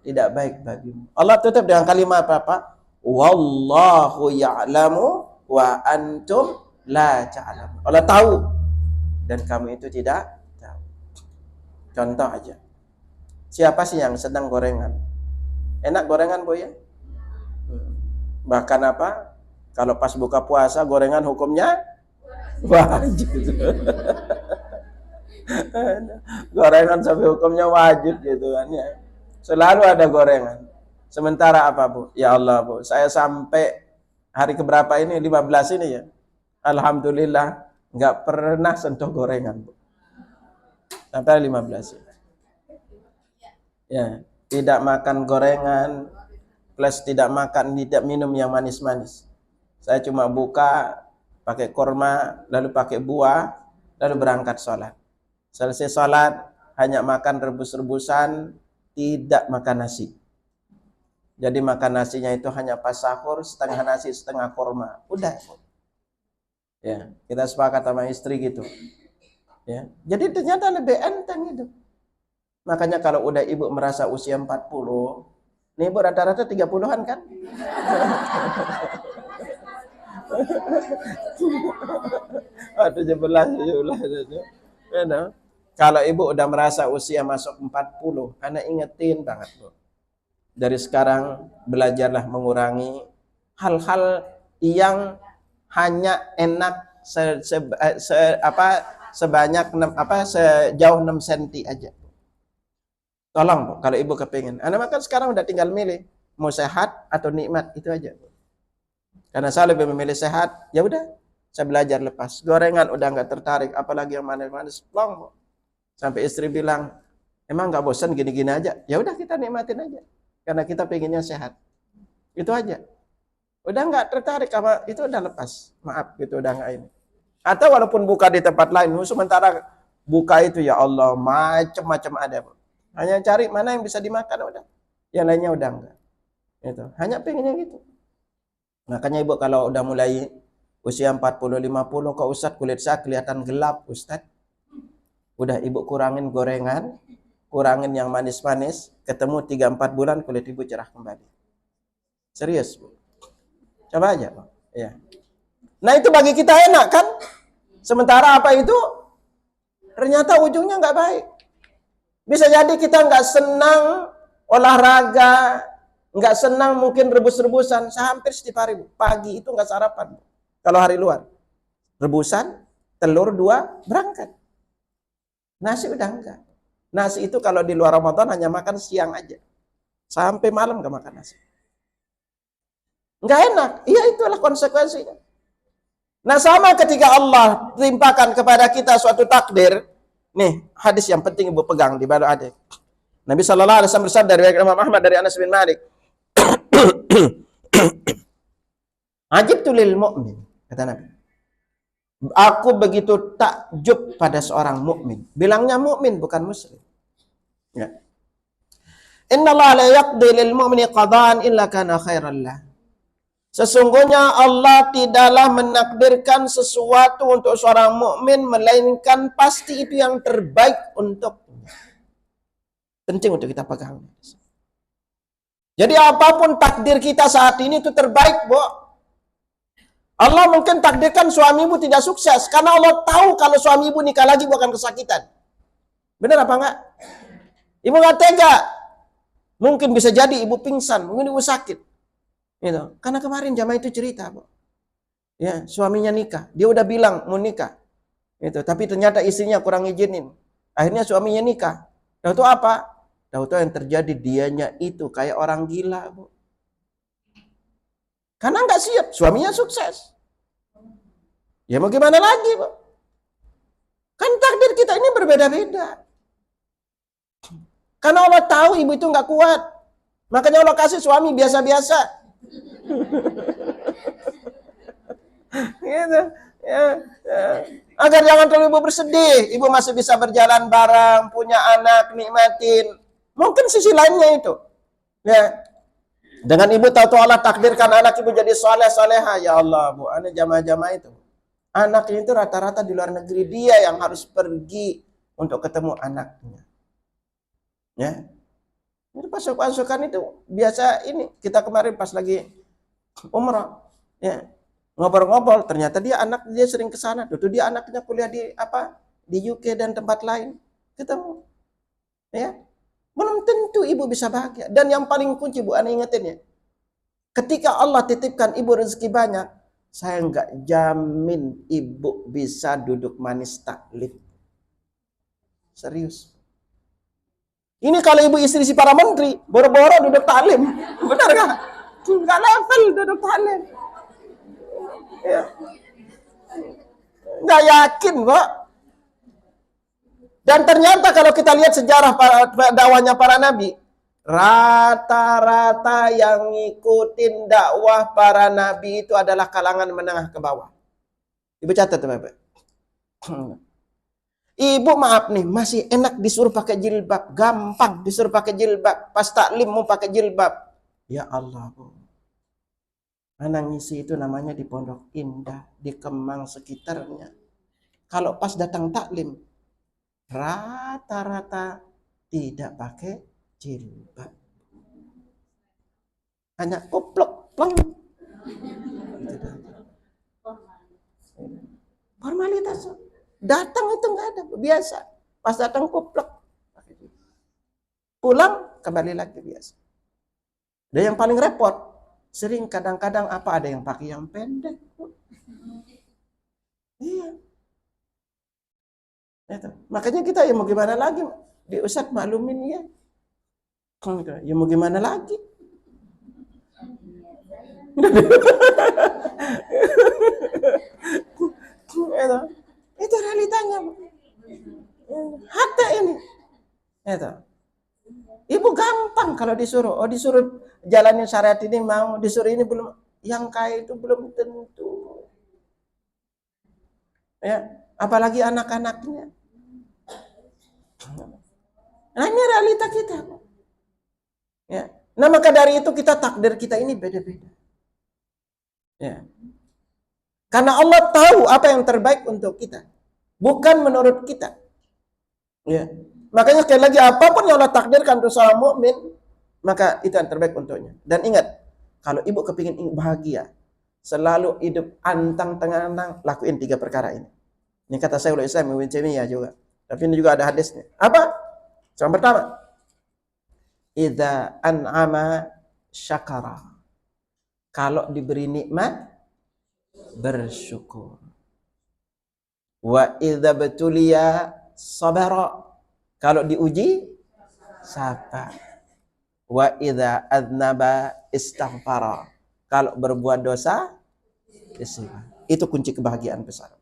tidak baik bagimu. Allah tutup dengan kalimat apa? Wallahu ya'lamu wa antum la ta'lamun. Allah tahu dan kamu itu tidak tahu. Contoh aja. Siapa sih yang sedang gorengan? Enak gorengan, Bu ya? Bahkan apa? Kalau pas buka puasa gorengan hukumnya wajib. Gorengan sampai hukumnya wajib gitu kan ya. Selalu ada gorengan. Sementara apa Bu? Ya Allah Bu, saya sampai hari keberapa ini? 15 ini ya. Alhamdulillah nggak pernah sentuh gorengan Bu. Sampai 15 ini. Ya, tidak makan gorengan, plus tidak makan, tidak minum yang manis-manis. Saya cuma buka, pakai kurma, lalu pakai buah, lalu berangkat sholat. Selesai sholat, hanya makan rebus-rebusan, tidak makan nasi. Jadi makan nasinya itu hanya pas sahur, setengah nasi, setengah kurma. Udah. Ya, kita sepakat sama istri gitu. Ya, jadi ternyata lebih enteng itu. Makanya kalau udah ibu merasa usia 40, nih ibu rata-rata 30-an kan? Aduh 17. You know? Kalau ibu udah merasa usia masuk 40, anak ingetin banget Bu. Dari sekarang belajarlah mengurangi hal-hal yang hanya enak sebanyak sejauh 6 cm aja. Tolong Bu, kalau ibu kepingin. Anak makan sekarang udah tinggal milih mau sehat atau nikmat, itu aja Bu. Karena saya lebih memilih sehat, ya udah saya belajar lepas. Gorengan udah nggak tertarik, apalagi yang manis-manis, plong Bu. Sampai istri bilang, emang nggak bosan gini-gini aja? Ya udah kita nikmatin aja, karena kita pengennya sehat. Itu aja. Udah nggak tertarik sama itu, udah lepas. Maaf gitu, udah nggak ini. Atau walaupun buka di tempat lain, sementara buka itu ya Allah macam-macam ada Bu. Hanya cari mana yang bisa dimakan udah. Yang lainnya udah enggak. Itu. Hanya pengennya gitu. Makanya ibu kalau udah mulai usia 40-50, kok Ustadz kulit saya kelihatan gelap Ustadz. Udah ibu kurangin gorengan, kurangin yang manis-manis, ketemu 3-4 bulan kulit ibu cerah kembali. Serius Bu. Coba aja Bu. Ya. Nah itu bagi kita enak kan? Sementara apa itu? Ternyata ujungnya nggak baik. Bisa jadi kita nggak senang olahraga, nggak senang mungkin rebus-rebusan. Saya hampir setiap hari Bu. Pagi itu nggak sarapan Bu. Kalau hari luar, rebusan, telur 2, berangkat. Nasi udah enggak. Nasi itu kalau di luar Ramadan hanya makan siang aja. Sampai malam nggak makan nasi. Nggak enak. Iya itulah konsekuensinya. Nah sama ketika Allah timpakan kepada kita suatu takdir. Nih hadis yang penting ibu pegang di balik adik. Nabi SAW bersabda dari Imam Ahmad dari Anas bin Malik. Ajibtu lil mu'min, kata Nabi. Aku begitu takjub pada seorang mukmin. Bilangnya mukmin bukan muslim. Ya. Innallaha la yaqdi lil mu'mini qada'an illa kana khairan lah. Sesungguhnya Allah tidaklah menakdirkan sesuatu untuk seorang mukmin melainkan pasti itu yang terbaik untuknya. Penting untuk kita pegang. Jadi apapun takdir kita saat ini itu terbaik, Bu. Allah mungkin takdirkan suami ibu tidak sukses karena Allah tahu kalau suami ibu nikah lagi bukan kesakitan. Benar apa enggak? Ibu nggak tega. Mungkin bisa jadi ibu pingsan, mungkin ibu sakit. Gitu. Karena kemarin jamaah itu cerita, Bu. Ya, suaminya nikah. Dia udah bilang mau nikah. Gitu. Tapi ternyata istrinya kurang izinin. Akhirnya suaminya nikah. Tahu apa? Tahu yang terjadi dianya itu kayak orang gila, Bu. Karena nggak siap, suaminya sukses. Ya mau gimana lagi, Bu? Kan takdir kita ini berbeda-beda. Karena Allah tahu ibu itu nggak kuat. Makanya Allah kasih suami biasa-biasa. Gitu. Ya. Agar jangan terlalu ibu bersedih. Ibu masih bisa berjalan bareng, punya anak, nikmatin. Mungkin sisi lainnya itu. Ya. Dengan ibu tahu Allah takdirkan anak ibu jadi soleh-soleha. Ya Allah, Bu, anak jamaah-jamaah itu. Anaknya itu rata-rata di luar negeri. Dia yang harus pergi untuk ketemu anaknya. Ya. Itu pasukan itu biasa ini. Kita kemarin pas lagi umrah. Ya. Ngobrol-ngobrol, ternyata dia sering ke sana. Tuh dia anaknya kuliah di UK dan tempat lain. Ketemu. Ya. Belum tentu ibu bisa bahagia. Dan yang paling kunci Bu, ana ingetin ya. Ketika Allah titipkan ibu rezeki banyak, saya nggak jamin ibu bisa duduk manis taklim. Serius. Ini kalau ibu istri si para menteri, boro-boro duduk taklim. Benar nggak? Nggak level duduk taklim. Ya. Nggak yakin, Pak. Dan ternyata kalau kita lihat sejarah dakwahnya para nabi, rata-rata yang ngikutin dakwah para nabi itu adalah kalangan menengah ke bawah. Ibu catat, Bapak. Ibu maaf nih, masih enak disuruh pakai jilbab, gampang disuruh pakai jilbab. Pas taklim mau pakai jilbab. Ya Allah, Bu. Anak ngisi itu namanya di Pondok Indah, di Kemang sekitarnya. Kalau pas datang taklim, rata-rata tidak pakai jilbab. Hanya kupluk, pleng. Formalitas. Datang itu nggak ada, biasa. Pas datang kupluk. Pulang, kembali lagi biasa. Dan yang paling repot, sering kadang-kadang apa ada yang pakai yang pendek. Iya. Itu. Makanya kita ya mau gimana lagi? Di Ustadz maklumin ya. Ya mau gimana lagi? Itu realitanya. Hatta ini. Itu. Ibu gampang kalau disuruh. Oh disuruh jalanin syariat ini mau. Disuruh ini belum. Yang kaya itu belum tentu. Ya, apalagi anak-anaknya. Nah ini realita kita. Ya. Nah maka dari itu kita takdir kita ini beda-beda. Ya. Karena Allah tahu apa yang terbaik untuk kita, bukan menurut kita. Ya. Makanya sekali lagi apapun yang Allah takdirkan untuk seorang mukmin, maka itu yang terbaik untuknya. Dan ingat, kalau ibu kepingin bahagia, selalu hidup antang tenang, lakuin 3 perkara ini. Ini kata saya oleh Islam Ibnu Taimiyah juga. Tapi ini juga ada hadisnya. Apa? Yang pertama, idza an'ama syakara. Kalau diberi nikmat bersyukur. Wa idza batuliya sabara. Kalau diuji sabar. Wa idza adnaba istaghfara. Kalau berbuat dosa istighfar. Itu kunci kebahagiaan besar.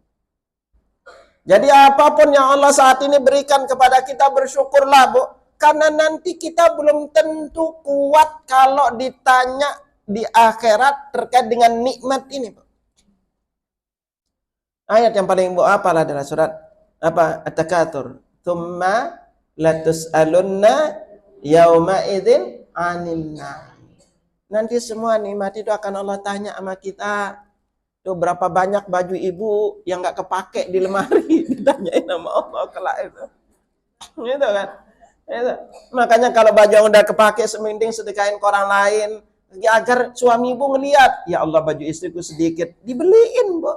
Jadi apapun yang Allah saat ini berikan kepada kita, bersyukurlah, Bu. Karena nanti kita belum tentu kuat kalau ditanya di akhirat terkait dengan nikmat ini, Bu. Ayat yang paling Bu apalah adalah surat apa? At-Takatsur. Tsumma latus'alunna yauma idzin 'anil na'im. Nanti semua nikmat itu akan Allah tanya sama kita. Tuh berapa banyak baju ibu yang nggak kepake di lemari, ditanyain sama Allah kelak itu. Gitu kan? Itu. Makanya kalau baju yang udah kepake semending sedekahin ke orang lain agar suami ibu ngelihat, ya Allah baju istriku sedikit, dibeliin, Bu.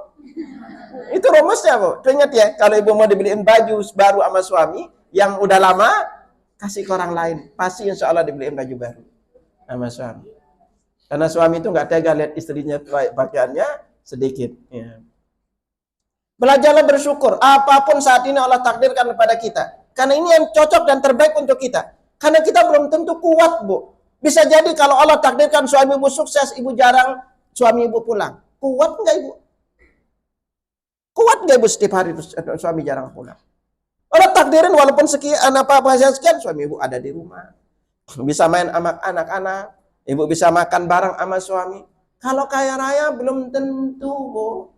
Itu rumusnya, Bu. Tuh ingat ya, kalau ibu mau dibeliin baju baru sama suami yang udah lama, kasih ke orang lain, pasti insya Allah dibeliin baju baru sama suami. Karena suami itu nggak tega lihat istrinya pakaiannya sedikit. Ya. Belajarlah bersyukur. Apapun saat ini Allah takdirkan kepada kita. Karena ini yang cocok dan terbaik untuk kita. Karena kita belum tentu kuat, Bu. Bisa jadi kalau Allah takdirkan suami ibu sukses, ibu jarang suami ibu pulang. Kuat nggak ibu? Kuat nggak ibu setiap hari suami jarang pulang? Allah takdirin walaupun sekian sekian suami ibu ada di rumah. Bisa main sama anak-anak. Ibu bisa makan bareng sama suami. Kalau kaya raya belum tentu, Bu.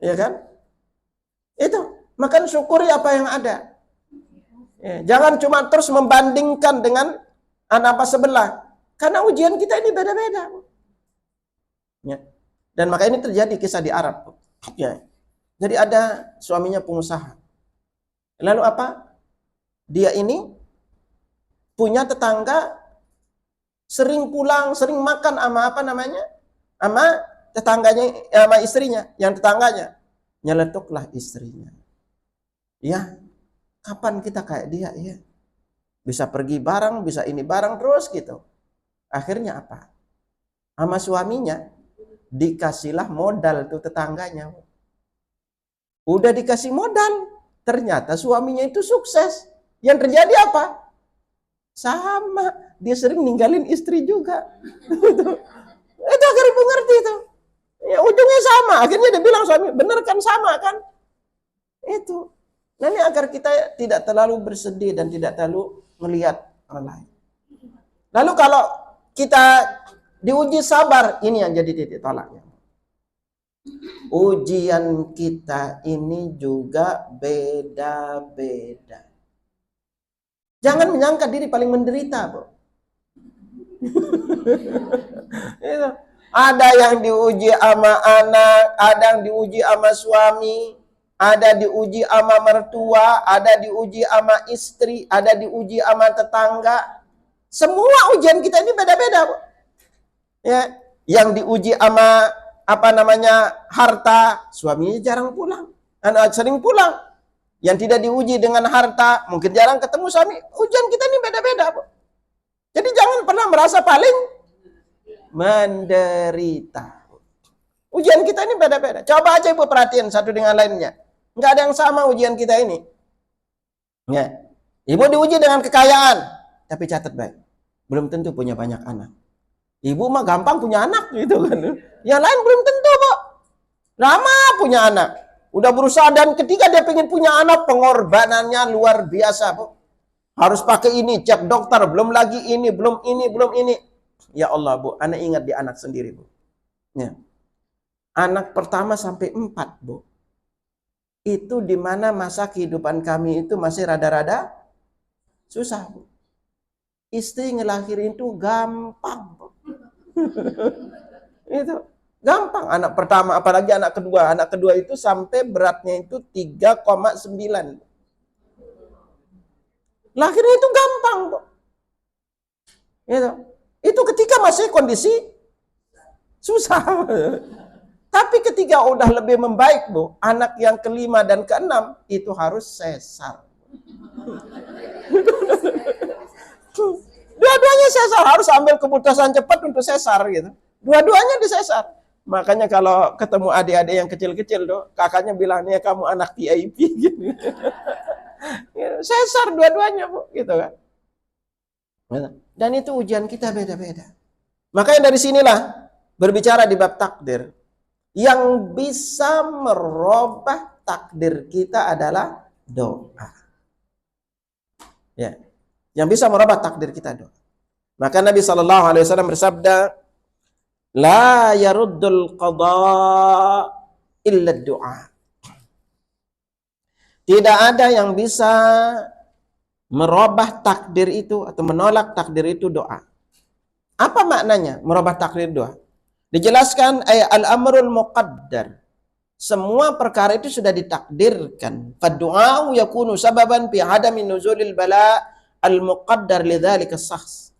Ya kan? Itu. Maka syukuri apa yang ada. Ya, jangan cuma terus membandingkan dengan anak sebelah. Karena ujian kita ini beda-beda. Ya. Dan maka ini terjadi kisah di Arab. Ya. Jadi ada suaminya pengusaha. Lalu apa? Dia ini punya tetangga sering pulang, sering makan sama sama tetangganya, sama istrinya, yang tetangganya. Nyeletuklah istrinya. Ya, kapan kita kayak dia ya? Bisa pergi bareng, bisa ini bareng terus gitu. Akhirnya apa? sama suaminya, dikasihlah modal tuh tetangganya. Udah dikasih modal, ternyata suaminya itu sukses. Yang terjadi apa? Sama, dia sering ninggalin istri juga. Itu agar ibu ngerti itu. Ya ujungnya sama, akhirnya dia bilang suami, bener kan sama kan? Itu. Nah ini agar kita tidak terlalu bersedih dan tidak terlalu melihat orang lain. Lalu kalau kita diuji sabar, ini yang jadi titik tolaknya. Ujian kita ini juga beda-beda. Jangan menyangka diri paling menderita, bro. Itu. Ada yang diuji sama anak, ada yang diuji sama suami, ada diuji sama mertua, ada diuji sama istri, ada diuji sama tetangga. Semua ujian kita ini beda-beda, bro. Ya, yang diuji sama harta, suaminya jarang pulang, sering pulang. Yang tidak diuji dengan harta, mungkin jarang ketemu suami. Ujian kita ini beda-beda, Bu. Jadi jangan pernah merasa paling menderita. Ujian kita ini beda-beda. Coba aja Ibu perhatiin satu dengan lainnya. Nggak ada yang sama ujian kita ini. Ya. Ibu diuji dengan kekayaan, tapi catat baik, belum tentu punya banyak anak. Ibu mah gampang punya anak gitu kan. Yang lain belum tentu, Bu. Lama punya anak. Udah berusaha dan ketika dia pengen punya anak, pengorbanannya luar biasa, Bu. Harus pakai ini, cek dokter, belum lagi ini, belum ini. Ya Allah, Bu, anak ingat di anak sendiri, Bu. Ya. Anak pertama sampai 4, Bu. Itu di mana masa kehidupan kami itu masih rada-rada susah, Bu. Istri ngelahirin itu gampang, Bu. Itu gampang. Anak pertama, apalagi anak kedua. Anak kedua itu sampai beratnya itu 3,9. Lahirnya itu gampang, Bu. Itu ketika masih kondisi susah. Tapi ketika udah lebih membaik, Bu, anak yang kelima dan keenam itu harus sesar. Dua-duanya sesar, harus ambil keputusan cepat untuk sesar gitu. Dua-duanya disesar. Makanya kalau ketemu adik-adik yang kecil-kecil tuh, kakaknya bilang, nih kamu anak VIP gitu. Sesar dua-duanya, Bu, gitu kan. Dan itu ujian kita beda-beda. Makanya dari sinilah berbicara di bab takdir. Yang bisa merubah takdir kita adalah doa. Ya. Yang bisa merubah takdir kita doa. Maka Nabi SAW bersabda, la yaruddul qada illa doa. Tidak ada yang bisa merubah takdir itu atau menolak takdir itu doa. Apa maknanya merubah takdir doa? Dijelaskan al-amrul muqaddar. Semua perkara itu sudah ditakdirkan. Fad-du'a'u yakunu sababan fi adami nuzulil bala al-muqaddar lidzalika as-sahs.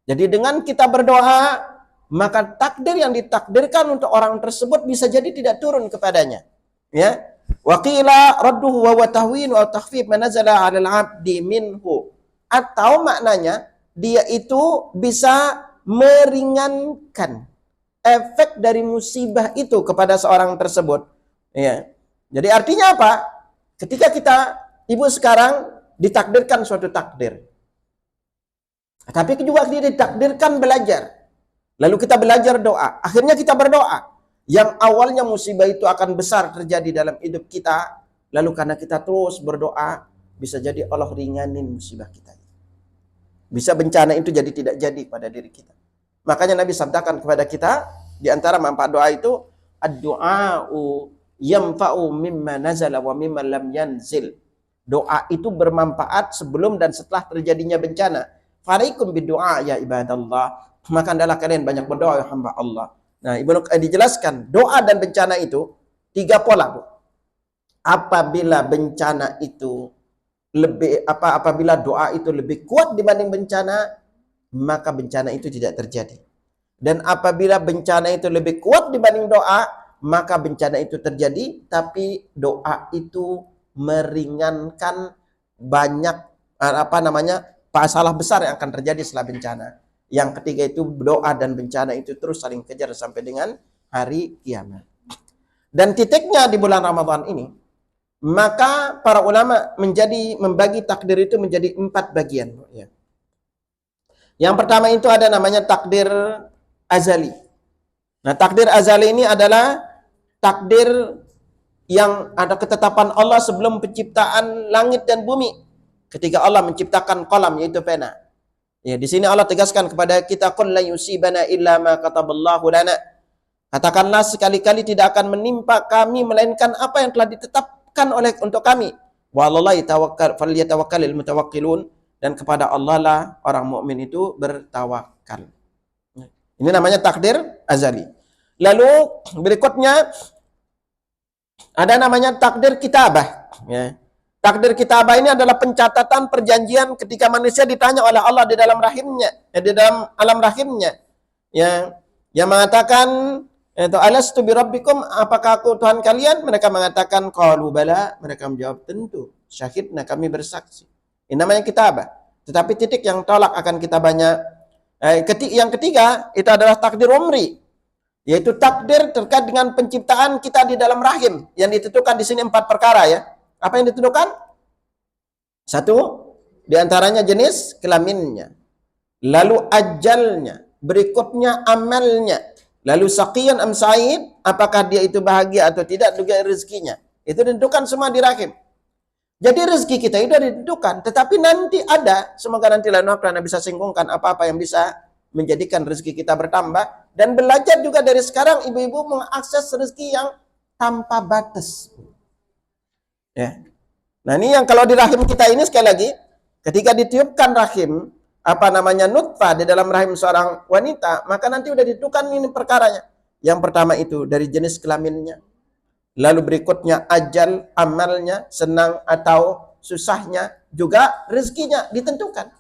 Jadi dengan kita berdoa, maka takdir yang ditakdirkan untuk orang tersebut bisa jadi tidak turun kepadanya. Ya. Wa qila radduhu wa tahwin wa takhfif ma nazala 'alal 'abdi minhu. Atau maknanya dia itu bisa meringankan efek dari musibah itu kepada seorang tersebut. Ya. Jadi artinya apa? Ketika ibu sekarang ditakdirkan suatu takdir. Tapi juga dia ditakdirkan belajar. Lalu kita belajar doa. Akhirnya kita berdoa. Yang awalnya musibah itu akan besar terjadi dalam hidup kita. Lalu karena kita terus berdoa, bisa jadi Allah ringanin musibah kita. Bisa bencana itu jadi tidak jadi pada diri kita. Makanya Nabi sabdakan kepada kita, di antara manfaat doa itu, ad-du'a'u yamfa'u mimma nazala wa mimma lam yanzil. Doa itu bermanfaat sebelum dan setelah terjadinya bencana. Farikum bidu'a ya ibadallah. Maka adalah kalian banyak berdoa ya hamba Allah. Nah, Ibnu dijelaskan, doa dan bencana itu 3 pola, Bu. Apabila bencana itu apabila doa itu lebih kuat dibanding bencana, maka bencana itu tidak terjadi. Dan apabila bencana itu lebih kuat dibanding doa, maka bencana itu terjadi, tapi doa itu meringankan banyak masalah besar yang akan terjadi setelah bencana. Yang ketiga itu doa dan bencana itu terus saling kejar sampai dengan hari kiamat. Dan titiknya di bulan Ramadan ini, maka para ulama membagi takdir itu menjadi 4 bagian. Ya. Yang pertama itu ada namanya takdir azali. Nah, takdir azali ini adalah takdir yang ada ketetapan Allah sebelum penciptaan langit dan bumi. Ketika Allah menciptakan qalam, yaitu pena. Ya, di sini Allah tegaskan kepada kita, qul la yusibana illa ma kataballahu lana. Katakanlah sekali-kali tidak akan menimpa kami melainkan apa yang telah ditetapkan untuk kami. Wallahi tawakkal falyatawakkalul mutawakkilun, dan kepada Allah lah orang mukmin itu bertawakal. Ini namanya takdir azali. Lalu berikutnya ada namanya takdir kitabah. Ya. Takdir kitabah ini adalah pencatatan perjanjian ketika manusia ditanya oleh Allah di dalam rahimnya, di dalam alam rahimnya, yang mengatakan, alastu bi rabbikum, apakah aku Tuhan kalian? Mereka mengatakan qalu bala, mereka menjawab tentu, syahidna, kami bersaksi. Ini namanya kitabah. Tetapi titik yang tolak akan kitabahnya, yang ketiga itu adalah takdir umri, yaitu takdir terkait dengan penciptaan kita di dalam rahim, yang ditentukan di sini 4 perkara ya. Apa yang ditentukan? 1, diantaranya jenis kelaminnya, lalu ajalnya, berikutnya amalnya, lalu saqiyan am sa'id, apakah dia itu bahagia atau tidak, juga rezekinya. Itu ditentukan semua di rahim. Jadi rezeki kita itu sudah ditentukan, tetapi nanti ada, semoga nanti lain waktu Anda bisa singkungkan apa-apa yang bisa menjadikan rezeki kita bertambah, dan belajar juga dari sekarang ibu-ibu mengakses rezeki yang tanpa batas. Ya. Nah, ini yang kalau di rahim kita ini sekali lagi, ketika ditiupkan rahim, nutfah di dalam rahim seorang wanita, maka nanti sudah ditentukan ini perkaranya. Yang pertama itu dari jenis kelaminnya. Lalu berikutnya ajal, amalnya, senang atau susahnya, juga rezekinya ditentukan.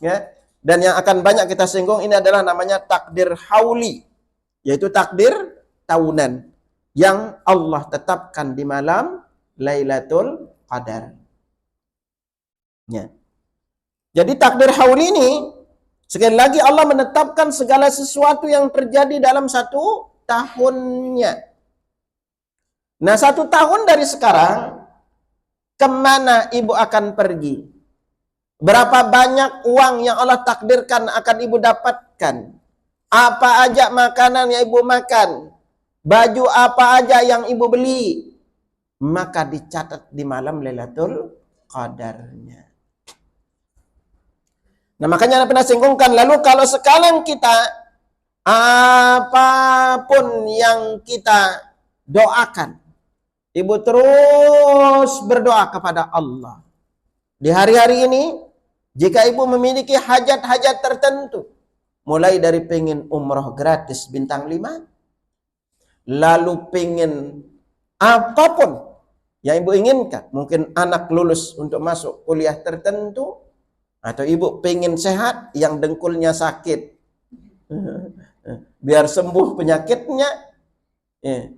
Ya. Dan yang akan banyak kita singgung ini adalah namanya takdir hauli, yaitu takdir tahunan yang Allah tetapkan di malam Lailatul Qadar. Ya. Jadi takdir hauli ini sekali lagi Allah menetapkan segala sesuatu yang terjadi dalam 1 tahunnya. Nah, 1 tahun dari sekarang, kemana ibu akan pergi? Berapa banyak uang yang Allah takdirkan akan ibu dapatkan? Apa aja makanan yang ibu makan? Baju apa aja yang ibu beli? Maka dicatat di malam Lailatul Qadarnya. Nah, makanya pernah singgungkan, lalu kalau sekarang kita, apapun yang kita doakan, ibu terus berdoa kepada Allah. Di hari-hari ini, jika ibu memiliki hajat-hajat tertentu, mulai dari pengen umroh gratis bintang 5, lalu pengen apapun yang ibu inginkan, mungkin anak lulus untuk masuk kuliah tertentu, atau ibu pengen sehat, yang dengkulnya sakit, biar sembuh penyakitnya.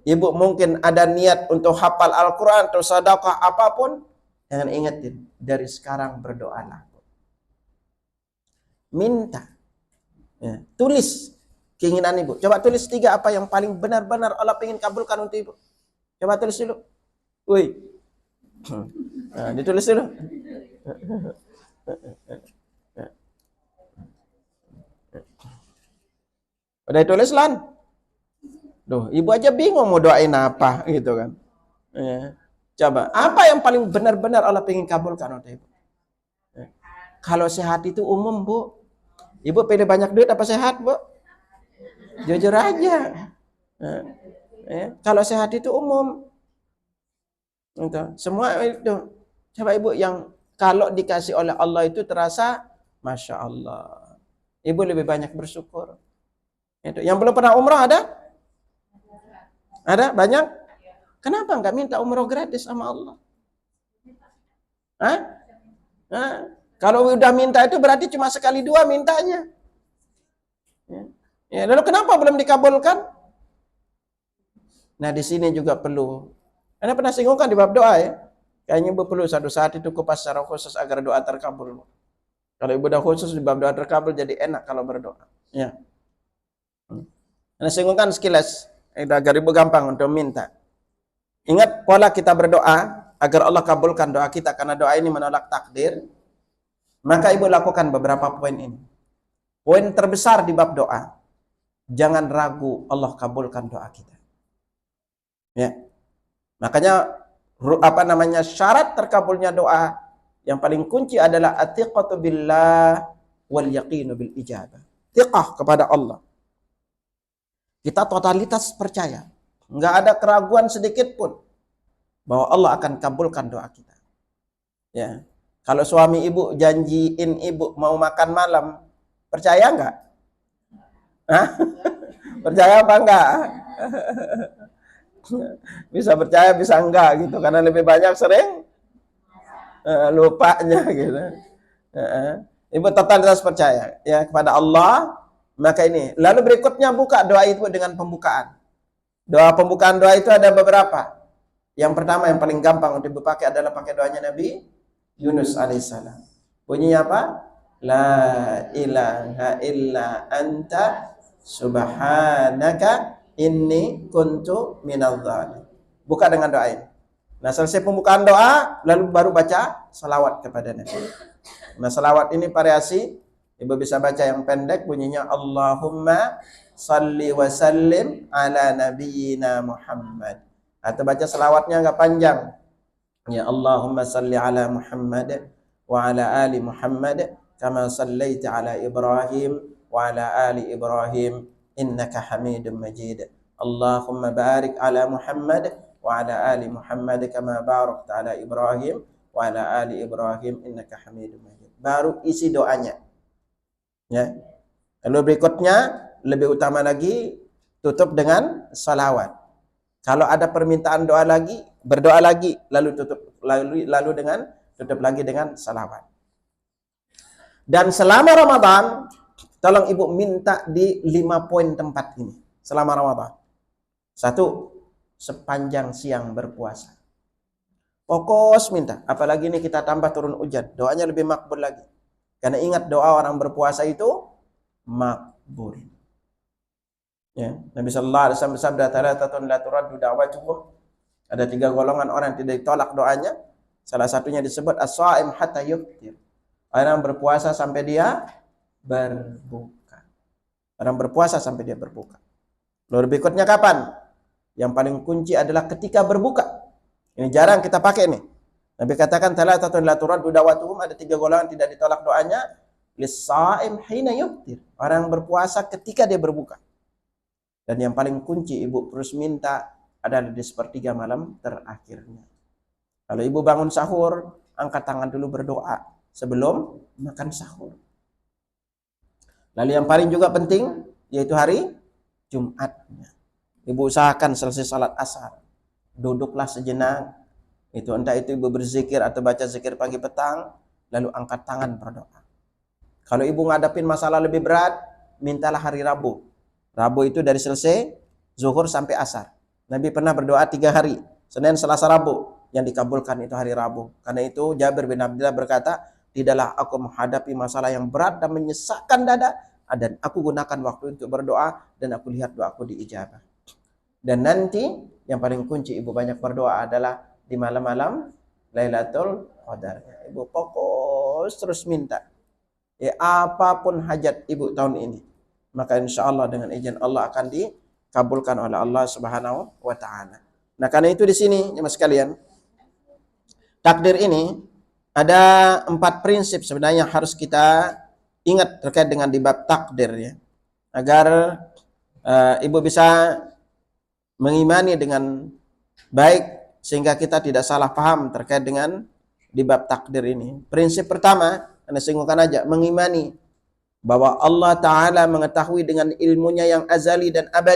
Ibu mungkin ada niat untuk hafal Al-Quran atau sedekah apapun, jangan ingetin, dari sekarang berdoalah. Minta. Tulis keinginan ibu. Coba tulis 3 apa yang paling benar-benar Allah ingin kabulkan untuk ibu. Coba tulis dulu. Woi. Nah, ditulis dulu. Udah ditulis, Lan? Duh, ibu aja bingung mau doain apa gitu kan. Ya. Coba, apa yang paling benar-benar Allah pengen kabulkan untuk ibu? Ya. Kalau sehat itu umum, Bu. Ibu pilih banyak duit apa sehat, Bu? Jujur aja. Ya. Kalau sehat itu umum. Gitu. Semua itu. Coba ibu yang kalau dikasih oleh Allah itu terasa, Masya Allah. Ibu lebih banyak bersyukur. Itu. Yang belum pernah umrah ada? Ada? Banyak? Kenapa nggak minta umroh gratis sama Allah? Hah? Kalau udah minta itu berarti cuma sekali 2 mintanya. Ya, lalu kenapa belum dikabulkan? Nah, di sini juga perlu. Anda pernah singgungkan di bab doa ya? Kayaknya perlu satu saat itu kupas secara khusus agar doa terkabul. Kalau ibu dah khusus di bab doa terkabul jadi enak kalau berdoa. Ya. Nah, singgungkan sekilas agar ibu gampang untuk minta. Ingat pola kita berdoa agar Allah kabulkan doa kita karena doa ini menolak takdir. Maka ibu lakukan beberapa poin ini. Poin terbesar di bab doa, jangan ragu Allah kabulkan doa kita. Ya. Makanya syarat terkabulnya doa yang paling kunci adalah atiqatu billah wal yaqinu bil ijabah. Tiqah kepada Allah. Kita totalitas percaya, nggak ada keraguan sedikit pun bahwa Allah akan kabulkan doa kita. Ya. Kalau suami ibu janjiin ibu mau makan malam, percaya nggak? Hah? Percaya apa enggak? Bisa percaya, bisa enggak gitu. Karena lebih banyak sering lupanya gitu. Ibu totalitas percaya ya kepada Allah. Maka ini. Lalu berikutnya buka doa itu dengan pembukaan. Pembukaan doa itu ada beberapa. Yang pertama yang paling gampang untuk ibu pakai adalah pakai doanya Nabi Yunus alaihissalam. Bunyinya apa? La ilaha illa anta subhanaka inni kuntu minadh dhalimin. Buka dengan doa ini. Nah, selesai pembukaan doa, lalu baru baca salawat kepada Nabi. Nah, salawat ini variasi. Ibu bisa baca yang pendek, bunyinya Allahumma salli wa sallim ala nabiyyina Muhammad. Atau baca salawatnya agak panjang. Ya Allahumma salli ala Muhammad wa ala ali Muhammad kama sallaita ala Ibrahim wa ala ali Ibrahim innaka Hamidum Majid. Allahumma barik ala Muhammad wa ala ali Muhammad kama barakta ala Ibrahim wa ala ali Ibrahim innaka Hamidum Majid. Baru isi doanya. Ya. Lalu berikutnya lebih utama lagi tutup dengan salawat. Kalau ada permintaan doa lagi, berdoa lagi, lalu tutup lagi dengan salawat. Dan selama Ramadan, tolong ibu minta di 5 poin tempat ini. Selama Ramadan. 1, sepanjang siang berpuasa. Fokus minta. Apalagi ini kita tambah turun hujan. Doanya lebih makbul lagi. Karena ingat doa orang berpuasa itu makbul. Ya, Nabi sallallahu alaihi wasallam bersabda, "Thalathatun la turaddu da'watuhum." Ada 3 golongan orang yang tidak ditolak doanya. Salah satunya disebut as-shaim hatta yuftir. Orang berpuasa sampai dia berbuka. Orang berpuasa sampai dia berbuka. Lalu berikutnya kapan? Yang paling kunci adalah ketika berbuka. Ini jarang kita pakai nih. Nabi katakan thalathatun la turaddu da'watuhum, ada 3 golongan tidak ditolak doanya. Lis-shaim hina yuftir. Orang berpuasa ketika dia berbuka. Dan yang paling kunci ibu terus minta adalah di sepertiga malam terakhirnya. Kalau ibu bangun sahur, angkat tangan dulu berdoa sebelum makan sahur. Lalu yang paling juga penting yaitu hari Jumatnya. Ibu usahakan selesai salat asar, duduklah sejenak. Entah itu ibu berzikir atau baca zikir pagi petang, lalu angkat tangan berdoa. Kalau ibu ngadapin masalah lebih berat, mintalah hari Rabu. Rabu itu dari selesai zuhur sampai asar. Nabi pernah berdoa 3 hari, Senin, Selasa, Rabu. Yang dikabulkan itu hari Rabu. Karena itu Jabir bin Abdullah berkata, tidaklah aku menghadapi masalah yang berat dan menyesakkan dada, dan aku gunakan waktu untuk berdoa, dan aku lihat doaku diijabah. Dan nanti yang paling kunci ibu banyak berdoa adalah di malam-malam Lailatul Qadar. Ibu fokus terus minta. Ya, apapun hajat ibu tahun ini, maka insya Allah dengan izin Allah akan dikabulkan oleh Allah Subhanahu wa Ta'ala. Nah, karena itu di sini, jemaah sekalian, takdir ini ada 4 prinsip sebenarnya harus kita ingat terkait dengan di bab takdir ya, agar ibu bisa mengimani dengan baik sehingga kita tidak salah paham terkait dengan di bab takdir ini. Prinsip pertama, Anda singgungkan aja, mengimani bahwa Allah Ta'ala mengetahui dengan ilmunya yang azali dan abadi